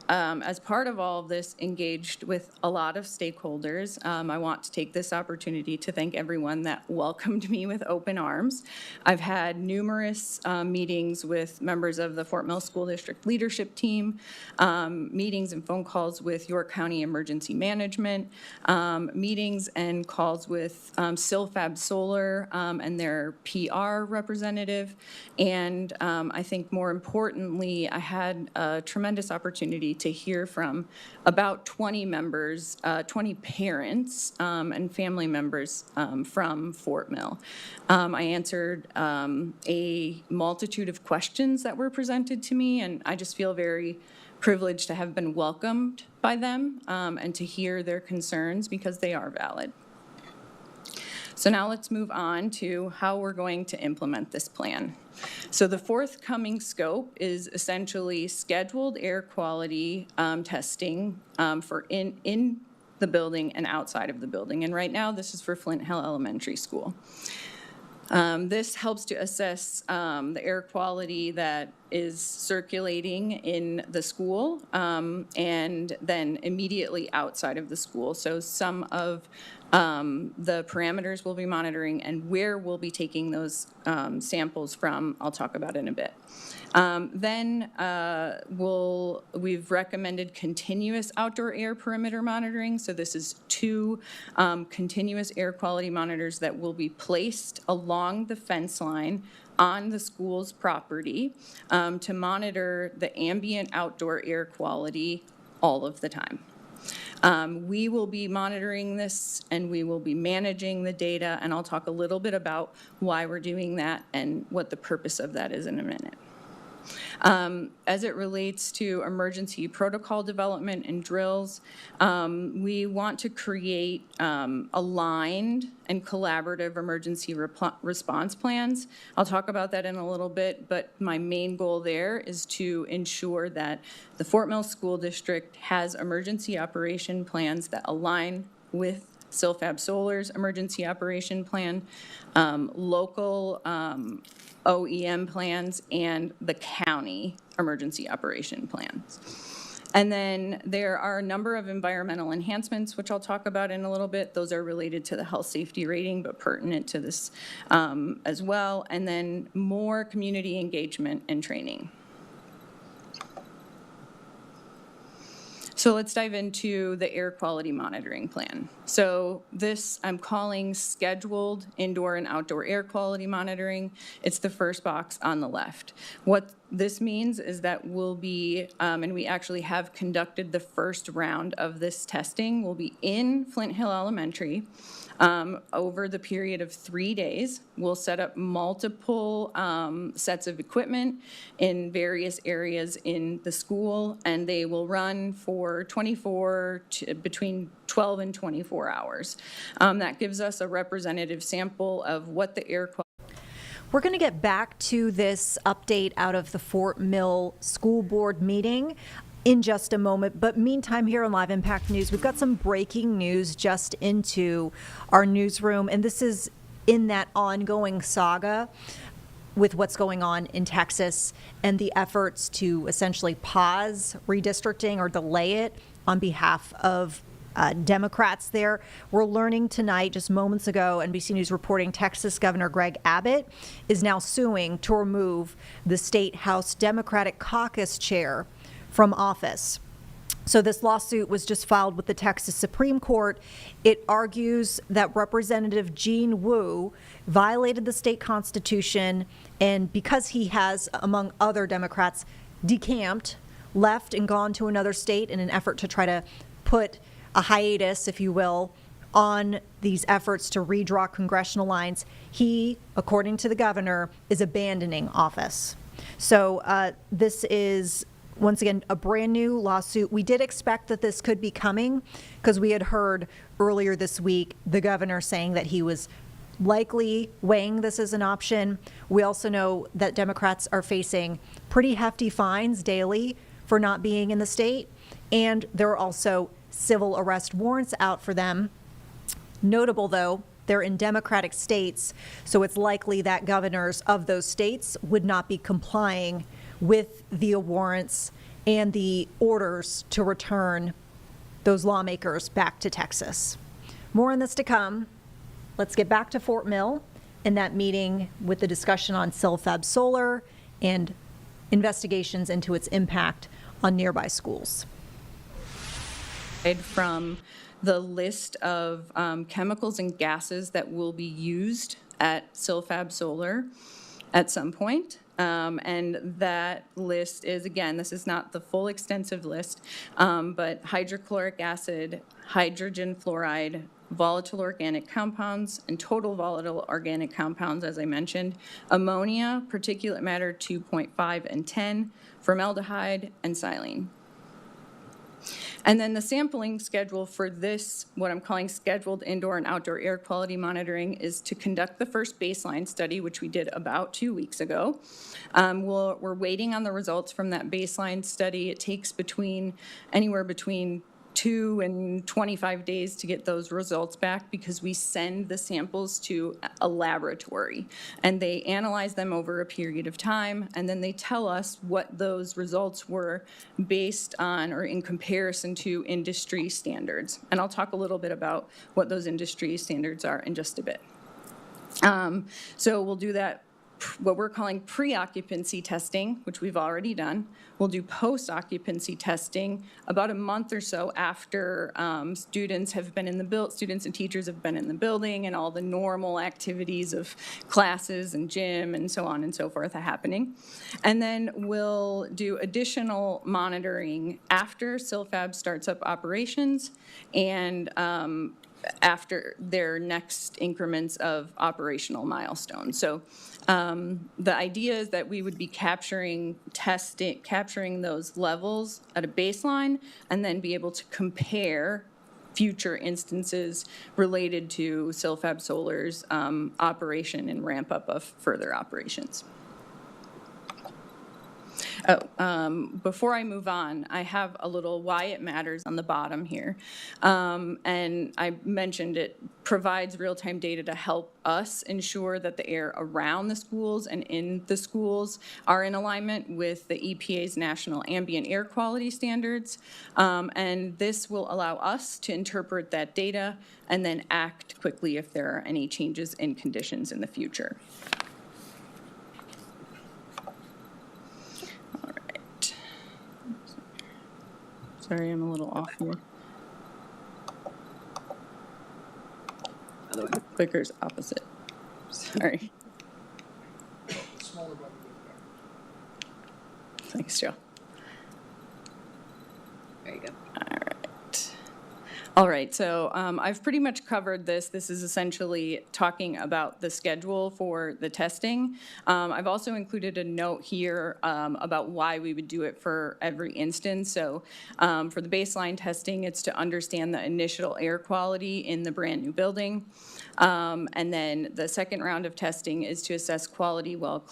Speaker 6: As part of all of this, engaged with a lot of stakeholders. I want to take this opportunity to thank everyone that welcomed me with open arms. I've had numerous meetings with members of the Fort Mill School District leadership team, meetings and phone calls with York County Emergency Management, meetings and calls with SILFAB Solar and their PR representative. And I think more importantly, I had a tremendous opportunity to hear from about 20 members, 20 parents and family members from Fort Mill. I answered a multitude of questions that were presented to me, and I just feel very privileged to have been welcomed by them and to hear their concerns because they are valid. So now let's move on to how we're going to implement this plan. So the forthcoming scope is essentially scheduled air quality testing for in the building and outside of the building. And right now, this is for Flint Hill Elementary School. This helps to assess the air quality that is circulating in the school and then immediately outside of the school. So some of the parameters we'll be monitoring and where we'll be taking those samples from, I'll talk about in a bit. We've recommended continuous outdoor air perimeter monitoring. So this is 2 continuous air quality monitors that will be placed along the fence line on the school's property to monitor the ambient outdoor air quality all of the time. We will be monitoring this and we will be managing the data, and I'll talk a little bit about why we're doing that and what the purpose of that is in a minute. As it relates to emergency protocol development and drills, we want to create aligned and collaborative emergency response plans. I'll talk about that in a little bit, but my main goal there is to ensure that the Fort Mill School District has emergency operation plans that align with Silfab Solar's emergency operation plan, local OEM plans, and the county emergency operation plans. And then there are a number of environmental enhancements, which I'll talk about in a little bit. Those are related to the health safety rating, but pertinent to this as well. And then more community engagement and training. So let's dive into the air quality monitoring plan. So this I'm calling scheduled indoor and outdoor air quality monitoring. It's the first box on the left. What this means is that we'll be, and we actually have conducted the first round of this testing, we'll be in Flint Hill Elementary over the period of 3 days. We'll set up multiple sets of equipment in various areas in the school, and they will run for between 12 and 24 hours. That gives us a representative sample of what the air quality.
Speaker 5: We're going to get back to this update out of the Fort Mill School Board meeting in just a moment. But meantime, here on Live Impact News, we've got some breaking news just into our newsroom. And this is in that ongoing saga with what's going on in Texas and the efforts to essentially pause redistricting or delay it on behalf of Democrats there. We're learning tonight, just moments ago, NBC News reporting Texas Governor Greg Abbott is now suing to remove the State House Democratic Caucus chair from office. So this lawsuit was just filed with the Texas Supreme Court. It argues that Representative Gene Wu violated the state constitution, and because he has, among other Democrats, decamped, left and gone to another state in an effort to try to put a hiatus, if you will, on these efforts to redraw congressional lines, he, according to the governor, is abandoning office. So this is, once again, a brand new lawsuit. We did expect that this could be coming because we had heard earlier this week the governor saying that he was likely weighing this as an option. We also know that Democrats are facing pretty hefty fines daily for not being in the state, and there are also civil arrest warrants out for them. Notable, though, they're in Democratic states, so it's likely that governors of those states would not be complying with the warrants and the orders to return those lawmakers back to Texas. More on this to come. Let's get back to Fort Mill and that meeting with the discussion on Silfab Solar and investigations into its impact on nearby schools.
Speaker 6: From the list of chemicals and gases that will be used at Silfab Solar at some point. And that list is, again, this is not the full extensive list, but hydrochloric acid, hydrogen fluoride, volatile organic compounds, and total volatile organic compounds, as I mentioned, ammonia, particulate matter 2.5 and 10, formaldehyde, and xylene. And then the sampling schedule for this, what I'm calling scheduled indoor and outdoor air quality monitoring, is to conduct the first baseline study, which we did about 2 weeks ago. We're waiting on the results from that baseline study. It takes anywhere between 2 and 25 days to get those results back because we send the samples to a laboratory and they analyze them over a period of time, and then they tell us what those results were based on or in comparison to industry standards. And I'll talk a little bit about what those industry standards are in just a bit. So we'll do that, what we're calling pre-occupancy testing, which we've already done. We'll do post-occupancy testing about a month or so after students and teachers have been in the building and all the normal activities of classes and gym and so on and so forth are happening. And then we'll do additional monitoring after SilFab starts up operations and after their next increments of operational milestones. So the idea is that we would be capturing those levels at a baseline and then be able to compare future instances related to SilFab Solar's operation and ramp up of further operations. Before I move on, I have a little why it matters on the bottom here. And I mentioned it provides real-time data to help us ensure that the air around the schools and in the schools are in alignment with the EPA's national ambient air quality standards. And this will allow us to interpret that data and then act quickly if there are any changes in conditions in the future. Sorry, I'm a little off here. Other one, clicker's opposite. Sorry. Thanks, Joe. There you go. All right, so I've pretty much covered this. This is essentially talking about the schedule for the testing. I've also included a note here about why we would do it for every instance. So for the baseline testing, it's to understand the initial air quality in the brand new building. And then the second round of testing is to assess quality while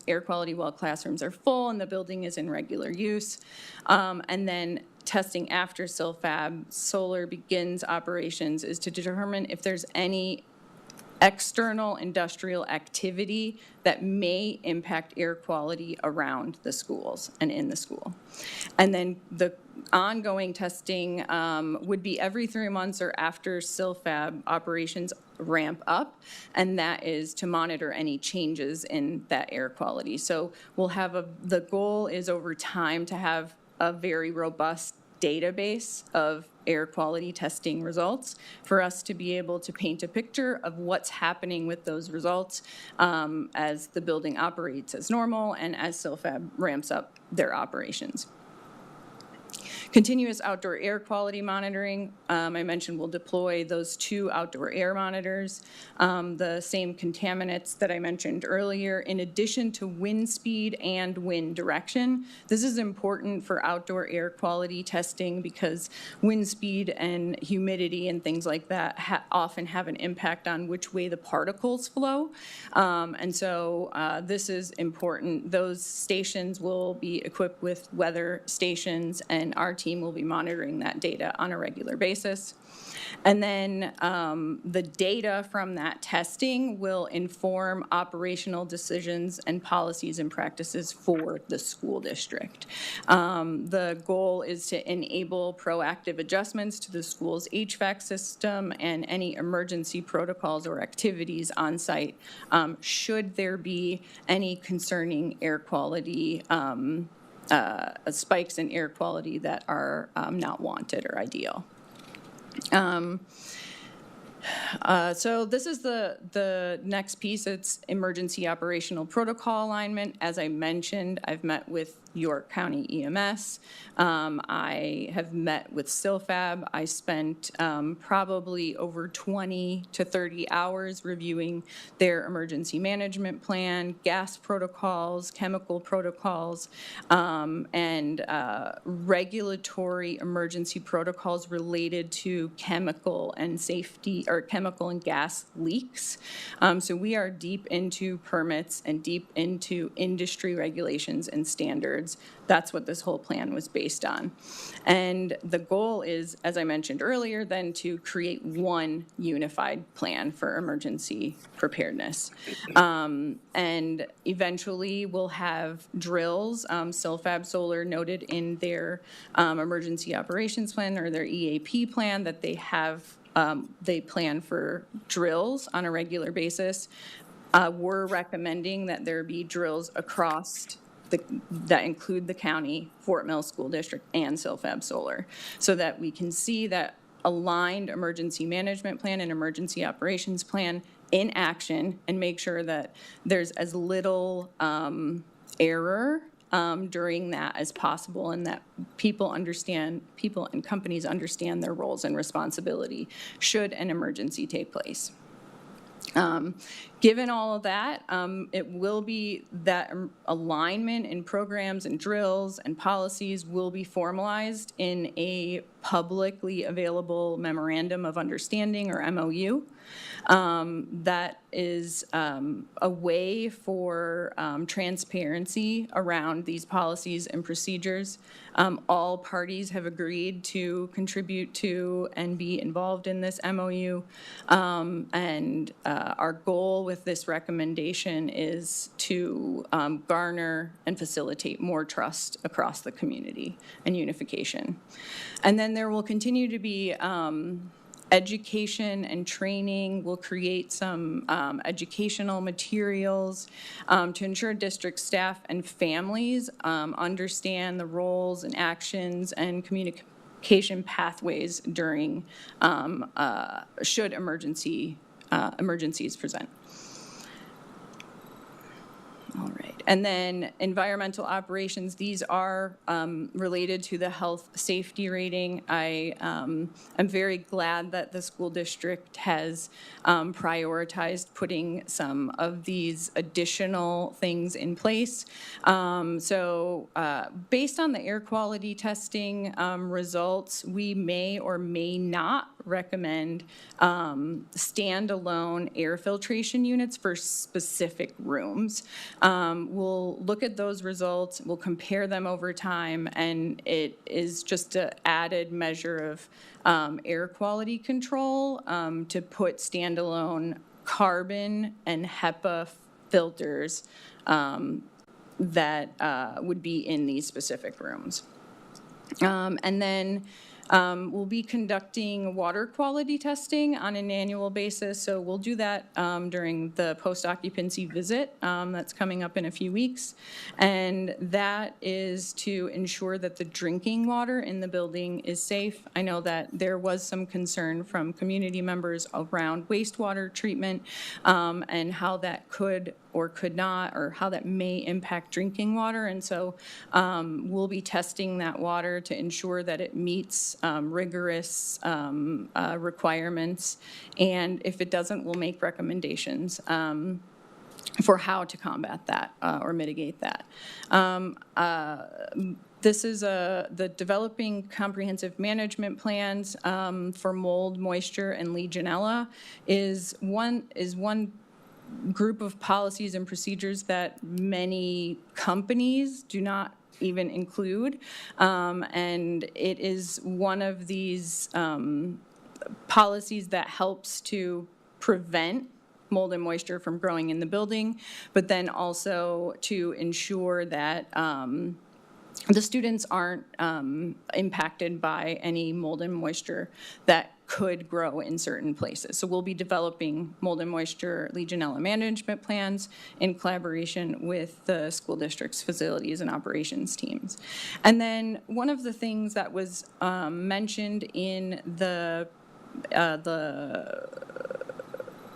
Speaker 6: air quality while classrooms are full and the building is in regular use. And then testing after SilFab Solar begins operations is to determine if there's any external industrial activity that may impact air quality around the schools and in the school. And then the ongoing testing would be every 3 months or after SilFab operations ramp up, and that is to monitor any changes in that air quality. So we'll have the goal is over time to have a very robust database of air quality testing results for us to be able to paint a picture of what's happening with those results as the building operates as normal and as SilFab ramps up their operations. Continuous outdoor air quality monitoring. I mentioned we'll deploy those 2 outdoor air monitors, the same contaminants that I mentioned earlier, in addition to wind speed and wind direction. This is important for outdoor air quality testing because wind speed and humidity and things like that often have an impact on which way the particles flow. And so this is important. Those stations will be equipped with weather stations, and our team will be monitoring that data on a regular basis. And then the data from that testing will inform operational decisions and policies and practices for the school district. The goal is to enable proactive adjustments to the school's HVAC system and any emergency protocols or activities on site should there be any concerning air quality spikes in air quality that are not wanted or ideal. So this is the next piece. It's emergency operational protocol alignment. As I mentioned, I've met with York County EMS. I have met with SilFab. I spent probably over 20 to 30 hours reviewing their emergency management plan, gas protocols, chemical protocols, and regulatory emergency protocols related to chemical and safety or chemical and gas leaks. So we are deep into permits and deep into industry regulations and standards boards. That's what this whole plan was based on. And the goal is, as I mentioned earlier, then to create one unified plan for emergency preparedness. And eventually we'll have drills. Silfab Solar noted in their emergency operations plan or their EAP plan that they have they plan for drills on a regular basis. We're recommending that there be drills across that include the county, Fort Mill School District, and Silfab Solar, so that we can see that aligned emergency management plan and emergency operations plan in action and make sure that there's as little error during that as possible, and that people and companies understand their roles and responsibility should an emergency take place. Given all of that, it will be that alignment in programs and drills and policies will be formalized in a publicly available memorandum of understanding or MOU. That is a way for transparency around these policies and procedures. All parties have agreed to contribute to and be involved in this MOU. And our goal with this recommendation is to garner and facilitate more trust across the community and unification. And then there will continue to be education and training. We'll create some educational materials to ensure district staff and families understand the roles and actions and communication pathways during should emergencies present. All right, and then environmental operations, these are related to the health safety rating. I'm very glad that the school district has prioritized putting some of these additional things in place. So based on the air quality testing results, we may or may not recommend standalone air filtration units for specific rooms. We'll look at those results, we'll compare them over time, and it is just an added measure of air quality control to put standalone carbon and HEPA filters that would be in these specific rooms. And then we'll be conducting water quality testing on an annual basis, so we'll do that during the post-occupancy visit that's coming up in a few weeks. And that is to ensure that the drinking water in the building is safe. I know that there was some concern from community members around wastewater treatment and how that could or could not, or how that may impact drinking water. And so we'll be testing that water to ensure that it meets rigorous requirements. And if it doesn't, we'll make recommendations for how to combat that or mitigate that. This is the developing comprehensive management plans for mold, moisture, and Legionella is one group of policies and procedures that many companies do not even include. And it is one of these policies that helps to prevent mold and moisture from growing in the building, but then also to ensure that the students aren't impacted by any mold and moisture that could grow in certain places. So we'll be developing mold and moisture Legionella management plans in collaboration with the school district's facilities and operations teams. And then one of the things that was mentioned in the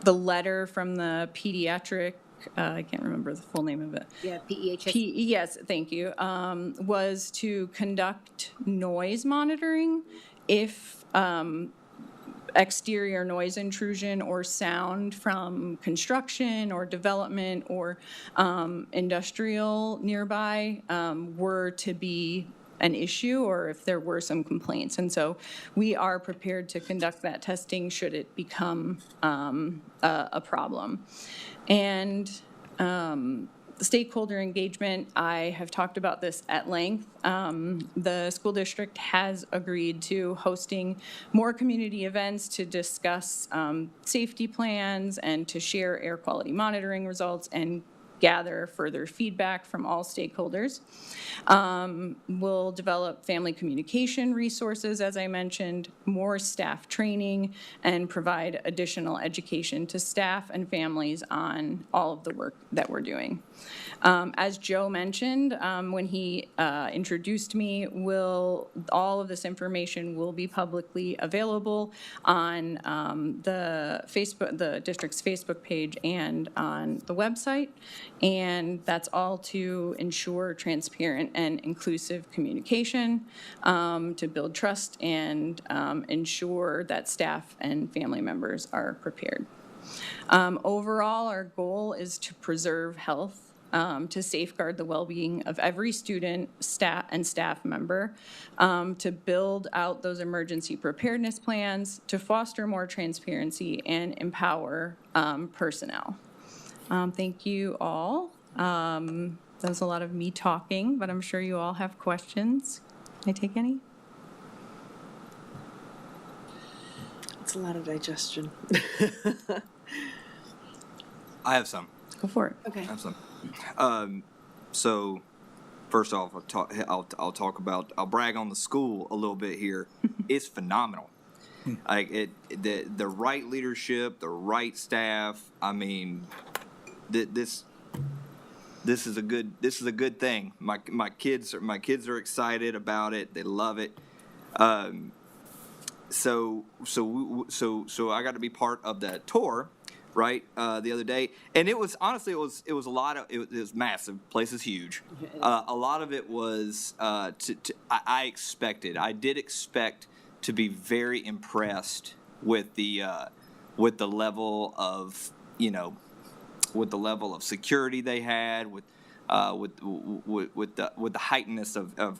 Speaker 6: letter from the pediatric, I can't remember the full name of it.
Speaker 22: Yeah, PEHS.
Speaker 6: Yes, thank you, was to conduct noise monitoring if exterior noise intrusion or sound from construction or development or industrial nearby were to be an issue, or if there were some complaints. And so we are prepared to conduct that testing should it become a problem. And Stakeholder engagement, I have talked about this at length. The school district has agreed to hosting more community events to discuss safety plans and to share air quality monitoring results and gather further feedback from all stakeholders. We'll develop family communication resources, as I mentioned, more staff training, and provide additional education to staff and families on all of the work that we're doing. As Joe mentioned, when he introduced me, all of this information will be publicly available on the district's Facebook page and on the website. And that's all to ensure transparent and inclusive communication, to build trust and ensure that staff and family members are prepared. Overall, our goal is to preserve health, to safeguard the well-being of every student, staff member, to build out those emergency preparedness plans, to foster more transparency and empower personnel. Thank you all. That was a lot of me talking, but I'm sure you all have questions. Can I take any?
Speaker 8: It's a lot of digestion.
Speaker 9: I have some.
Speaker 6: Go for it.
Speaker 8: Okay.
Speaker 9: I have some. So, first off, I'll brag on the school a little bit here. It's phenomenal. Like the right leadership, the right staff. I mean, this is a good thing. My kids are excited about it. They love it. So I got to be part of that tour, right? The other day, and it was honestly it was a lot of it was massive. Place is huge. A lot of it was I did expect to be very impressed with the level of with the level of security they had, with the heightenedness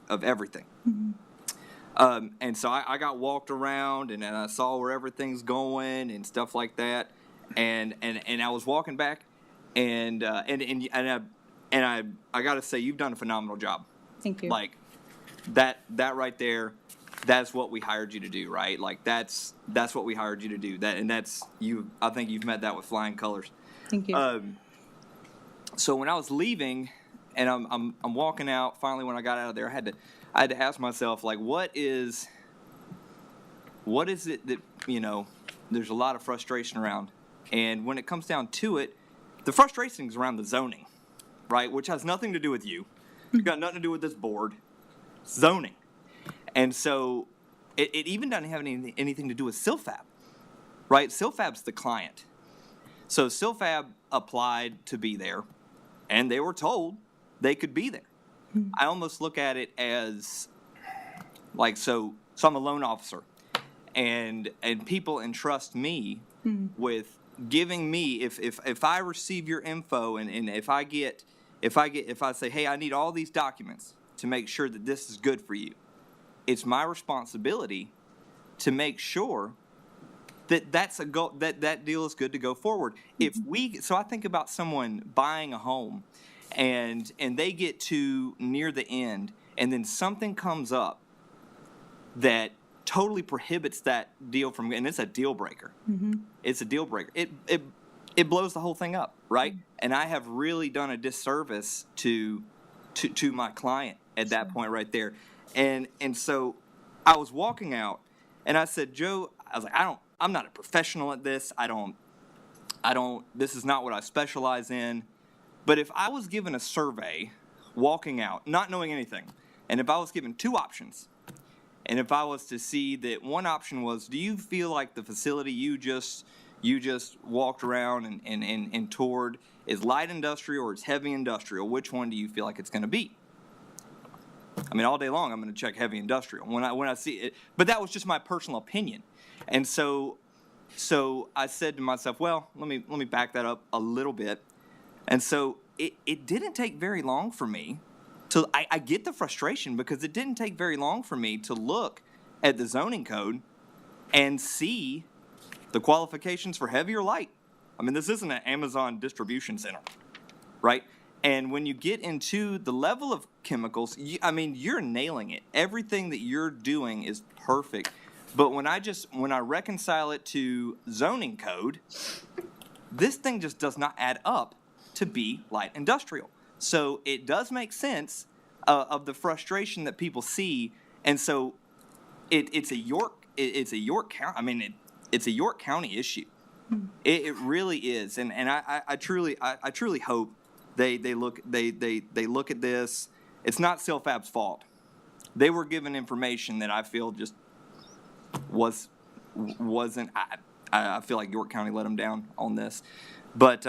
Speaker 9: of everything. Mm-hmm. And so I got walked around and I saw where everything's going and stuff like that, and I was walking back, and I got to say, you've done a phenomenal job.
Speaker 6: Thank you.
Speaker 9: Like that right there. That's what we hired you to do, right? Like that's what we hired you to do. That's you. I think you've met that with flying colors.
Speaker 6: Thank you.
Speaker 9: So when I was leaving, and I'm walking out. Finally, when I got out of there, I had to ask myself, like, what is it that there's a lot of frustration around, and when it comes down to it, the frustration is around the zoning, right? Which has nothing to do with you. It's got nothing to do with this board. Zoning. And so it even doesn't have anything to do with SilFab, right? SilFab's the client. So SilFab applied to be there, and they were told they could be there. Mm-hmm. I almost look at it as like, so I'm a loan officer, and people entrust me with giving me, if I receive your info and if I say, hey, I need all these documents to make sure that this is good for you, it's my responsibility to make sure that that deal is good to go forward. So I think about someone buying a home, and they get to near the end, and then something comes up that totally prohibits that deal from, and it's a deal breaker. Mm-hmm. It's a deal breaker. It blows the whole thing up, right? Mm-hmm. And I have really done a disservice to my client at that point right there. And so I was walking out, and I said, Joe, I was like, I'm not a professional at this. This is not what I specialize in. But if I was given a survey walking out, not knowing anything, and if I was given two options, and if I was to see that one option was, do you feel like the facility you just walked around and toured is light industrial or it's heavy industrial, which one do you feel like it's going to be? I mean, all day long, I'm going to check heavy industrial when I see it. But that was just my personal opinion. And so I said to myself, well, let me back that up a little bit. And so it didn't take very long for me to, I get the frustration, because it didn't take very long for me to look at the zoning code and see the qualifications for heavy or light. I mean, this isn't an Amazon distribution center, right? And when you get into the level of chemicals, you're nailing it. Everything that you're doing is perfect. But when I reconcile it to zoning code, this thing just does not add up to be light industrial. So it does make sense of the frustration that people see, and so it's a York County. It's a York County issue. It really is, and I truly hope they look at this. It's not Silfab's fault. They were given information that I feel just wasn't. I feel like York County let them down on this, but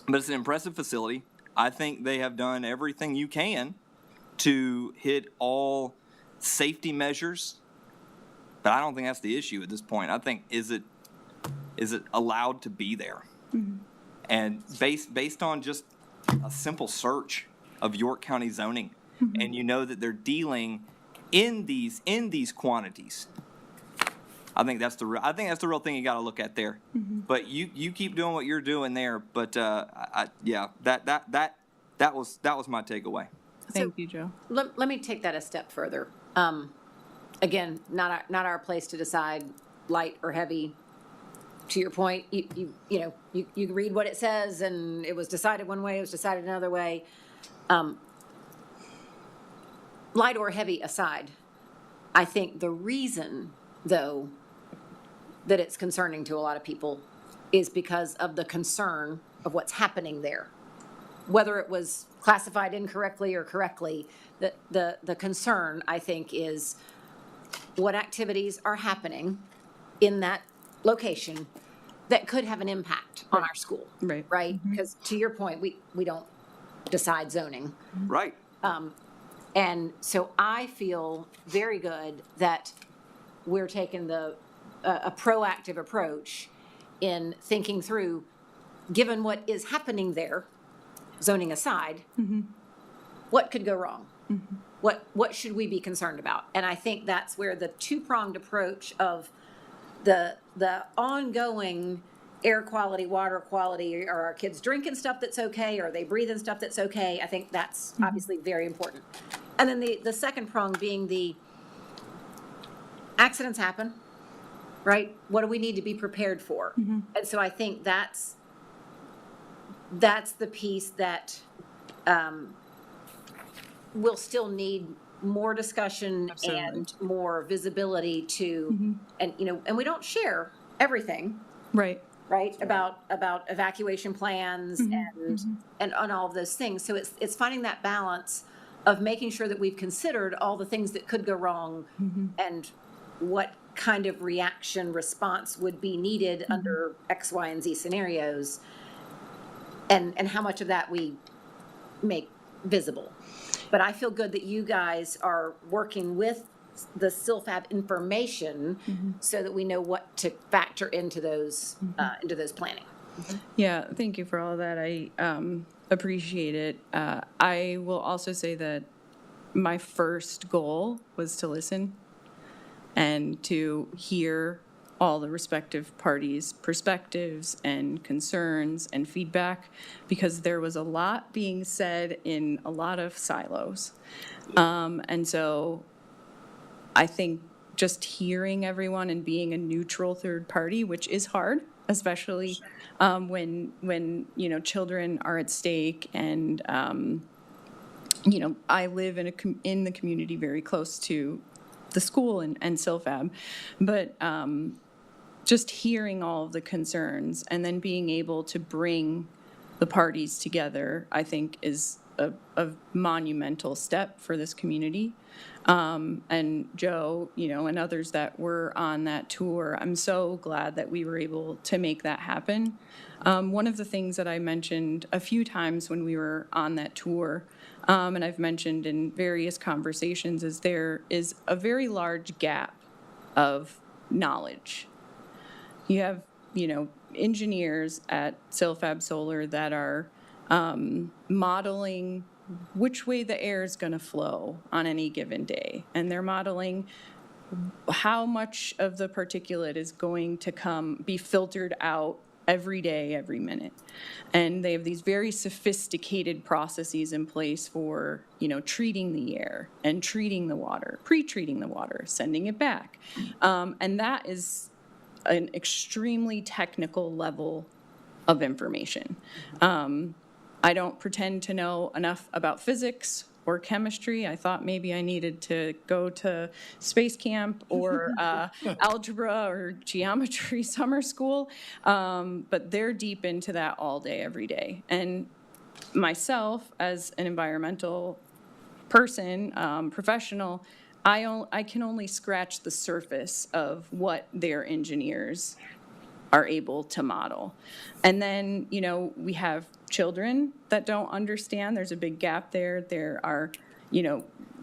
Speaker 9: it's an impressive facility. I think they have done everything you can to hit all safety measures, but I don't think that's the issue at this point. I think is it allowed to be there? Mm-hmm. And based on just a simple search of York County zoning, mm-hmm. and you know that they're dealing in these quantities. I think that's the real thing you got to look at there. Mm-hmm. But you keep doing what you're doing there. But that was my takeaway.
Speaker 6: Thank you, Joe.
Speaker 7: Let me take that a step further. Again, not our place to decide light or heavy. To your point, you read what it says, and it was decided one way, it was decided another way. Light or heavy aside, I think the reason, though, that it's concerning to a lot of people is because of the concern of what's happening there. Whether it was classified incorrectly or correctly, the concern, I think, is what activities are happening in that location that could have an impact on our school. Right. Because to your point, we don't decide zoning.
Speaker 9: Right.
Speaker 7: And so I feel very good that we're taking a proactive approach in thinking through, given what is happening there, zoning aside, mm-hmm. what could go wrong? Mm-hmm. What should we be concerned about? And I think that's where the two-pronged approach of the ongoing air quality, water quality, are our kids drinking stuff that's okay? Are they breathing stuff that's okay? I think that's mm-hmm. obviously very important. And then the second prong being the accidents happen, right? What do we need to be prepared for? Mm-hmm. And so I think that's the piece that we'll still need more discussion Absolutely. And more visibility to, mm-hmm. and we don't share everything. Right. About evacuation plans mm-hmm. and on all of those things. So it's finding that balance of making sure that we've considered all the things that could go wrong mm-hmm. and what kind of response would be needed mm-hmm. under X, Y, and Z scenarios, and how much of that we make visible. But I feel good that you guys are working with the Silfab information mm-hmm. so that we know what to factor into those planning.
Speaker 6: Yeah, thank you for all of that. I appreciate it. I will also say that my first goal was to listen and to hear all the respective parties' perspectives and concerns and feedback, because there was a lot being said in a lot of silos. And so I think just hearing everyone and being a neutral third party, which is hard, especially when children are at stake, and I live in the community very close to the school and Silfab, but just hearing all of the concerns and then being able to bring the parties together, I think, is a monumental step for this community. And Joe, and others that were on that tour, I'm so glad that we were able to make that happen. One of the things that I mentioned a few times when we were on that tour, and I've mentioned in various conversations, is there is a very large gap of knowledge. You have, engineers at Silfab Solar that are modeling which way the air is going to flow on any given day. And they're modeling how much of the particulate is going to be filtered out every day, every minute. And they have these very sophisticated processes in place for, treating the air and treating the water, pre-treating the water, sending it back. And that is an extremely technical level of information. I don't pretend to know enough about physics or chemistry. I thought maybe I needed to go to space camp or algebra or geometry summer school, but they're deep into that all day, every day. And myself, as an environmental person, professional, I can only scratch the surface of what their engineers are able to model. And then, we have children that don't understand. There's a big gap there. There are,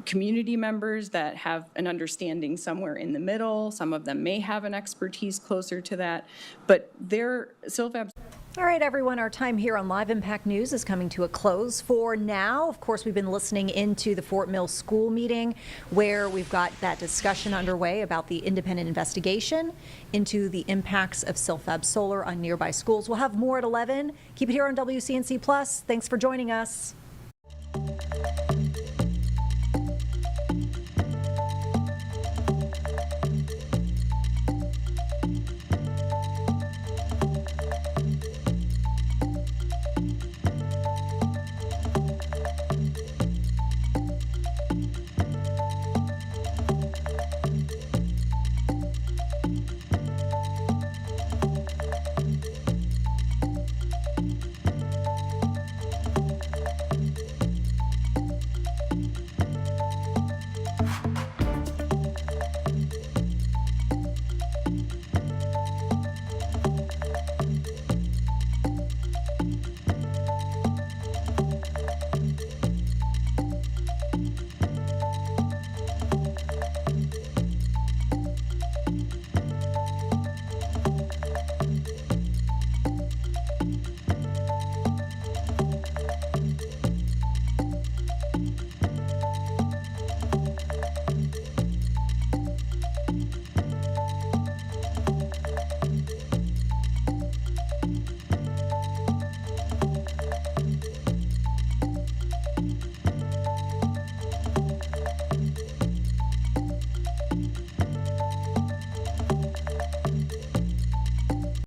Speaker 6: community members that have an understanding somewhere in the middle. Some of them may have an expertise closer to that, but Silfab.
Speaker 5: All right, everyone, our time here on Live Impact News is coming to a close for now. Of course, we've been listening into the Fort Mill School meeting where we've got that discussion underway about the independent investigation into the impacts of Silfab Solar on nearby schools. We'll have more at 11. Keep it here on WCNC Plus. Thanks for joining us.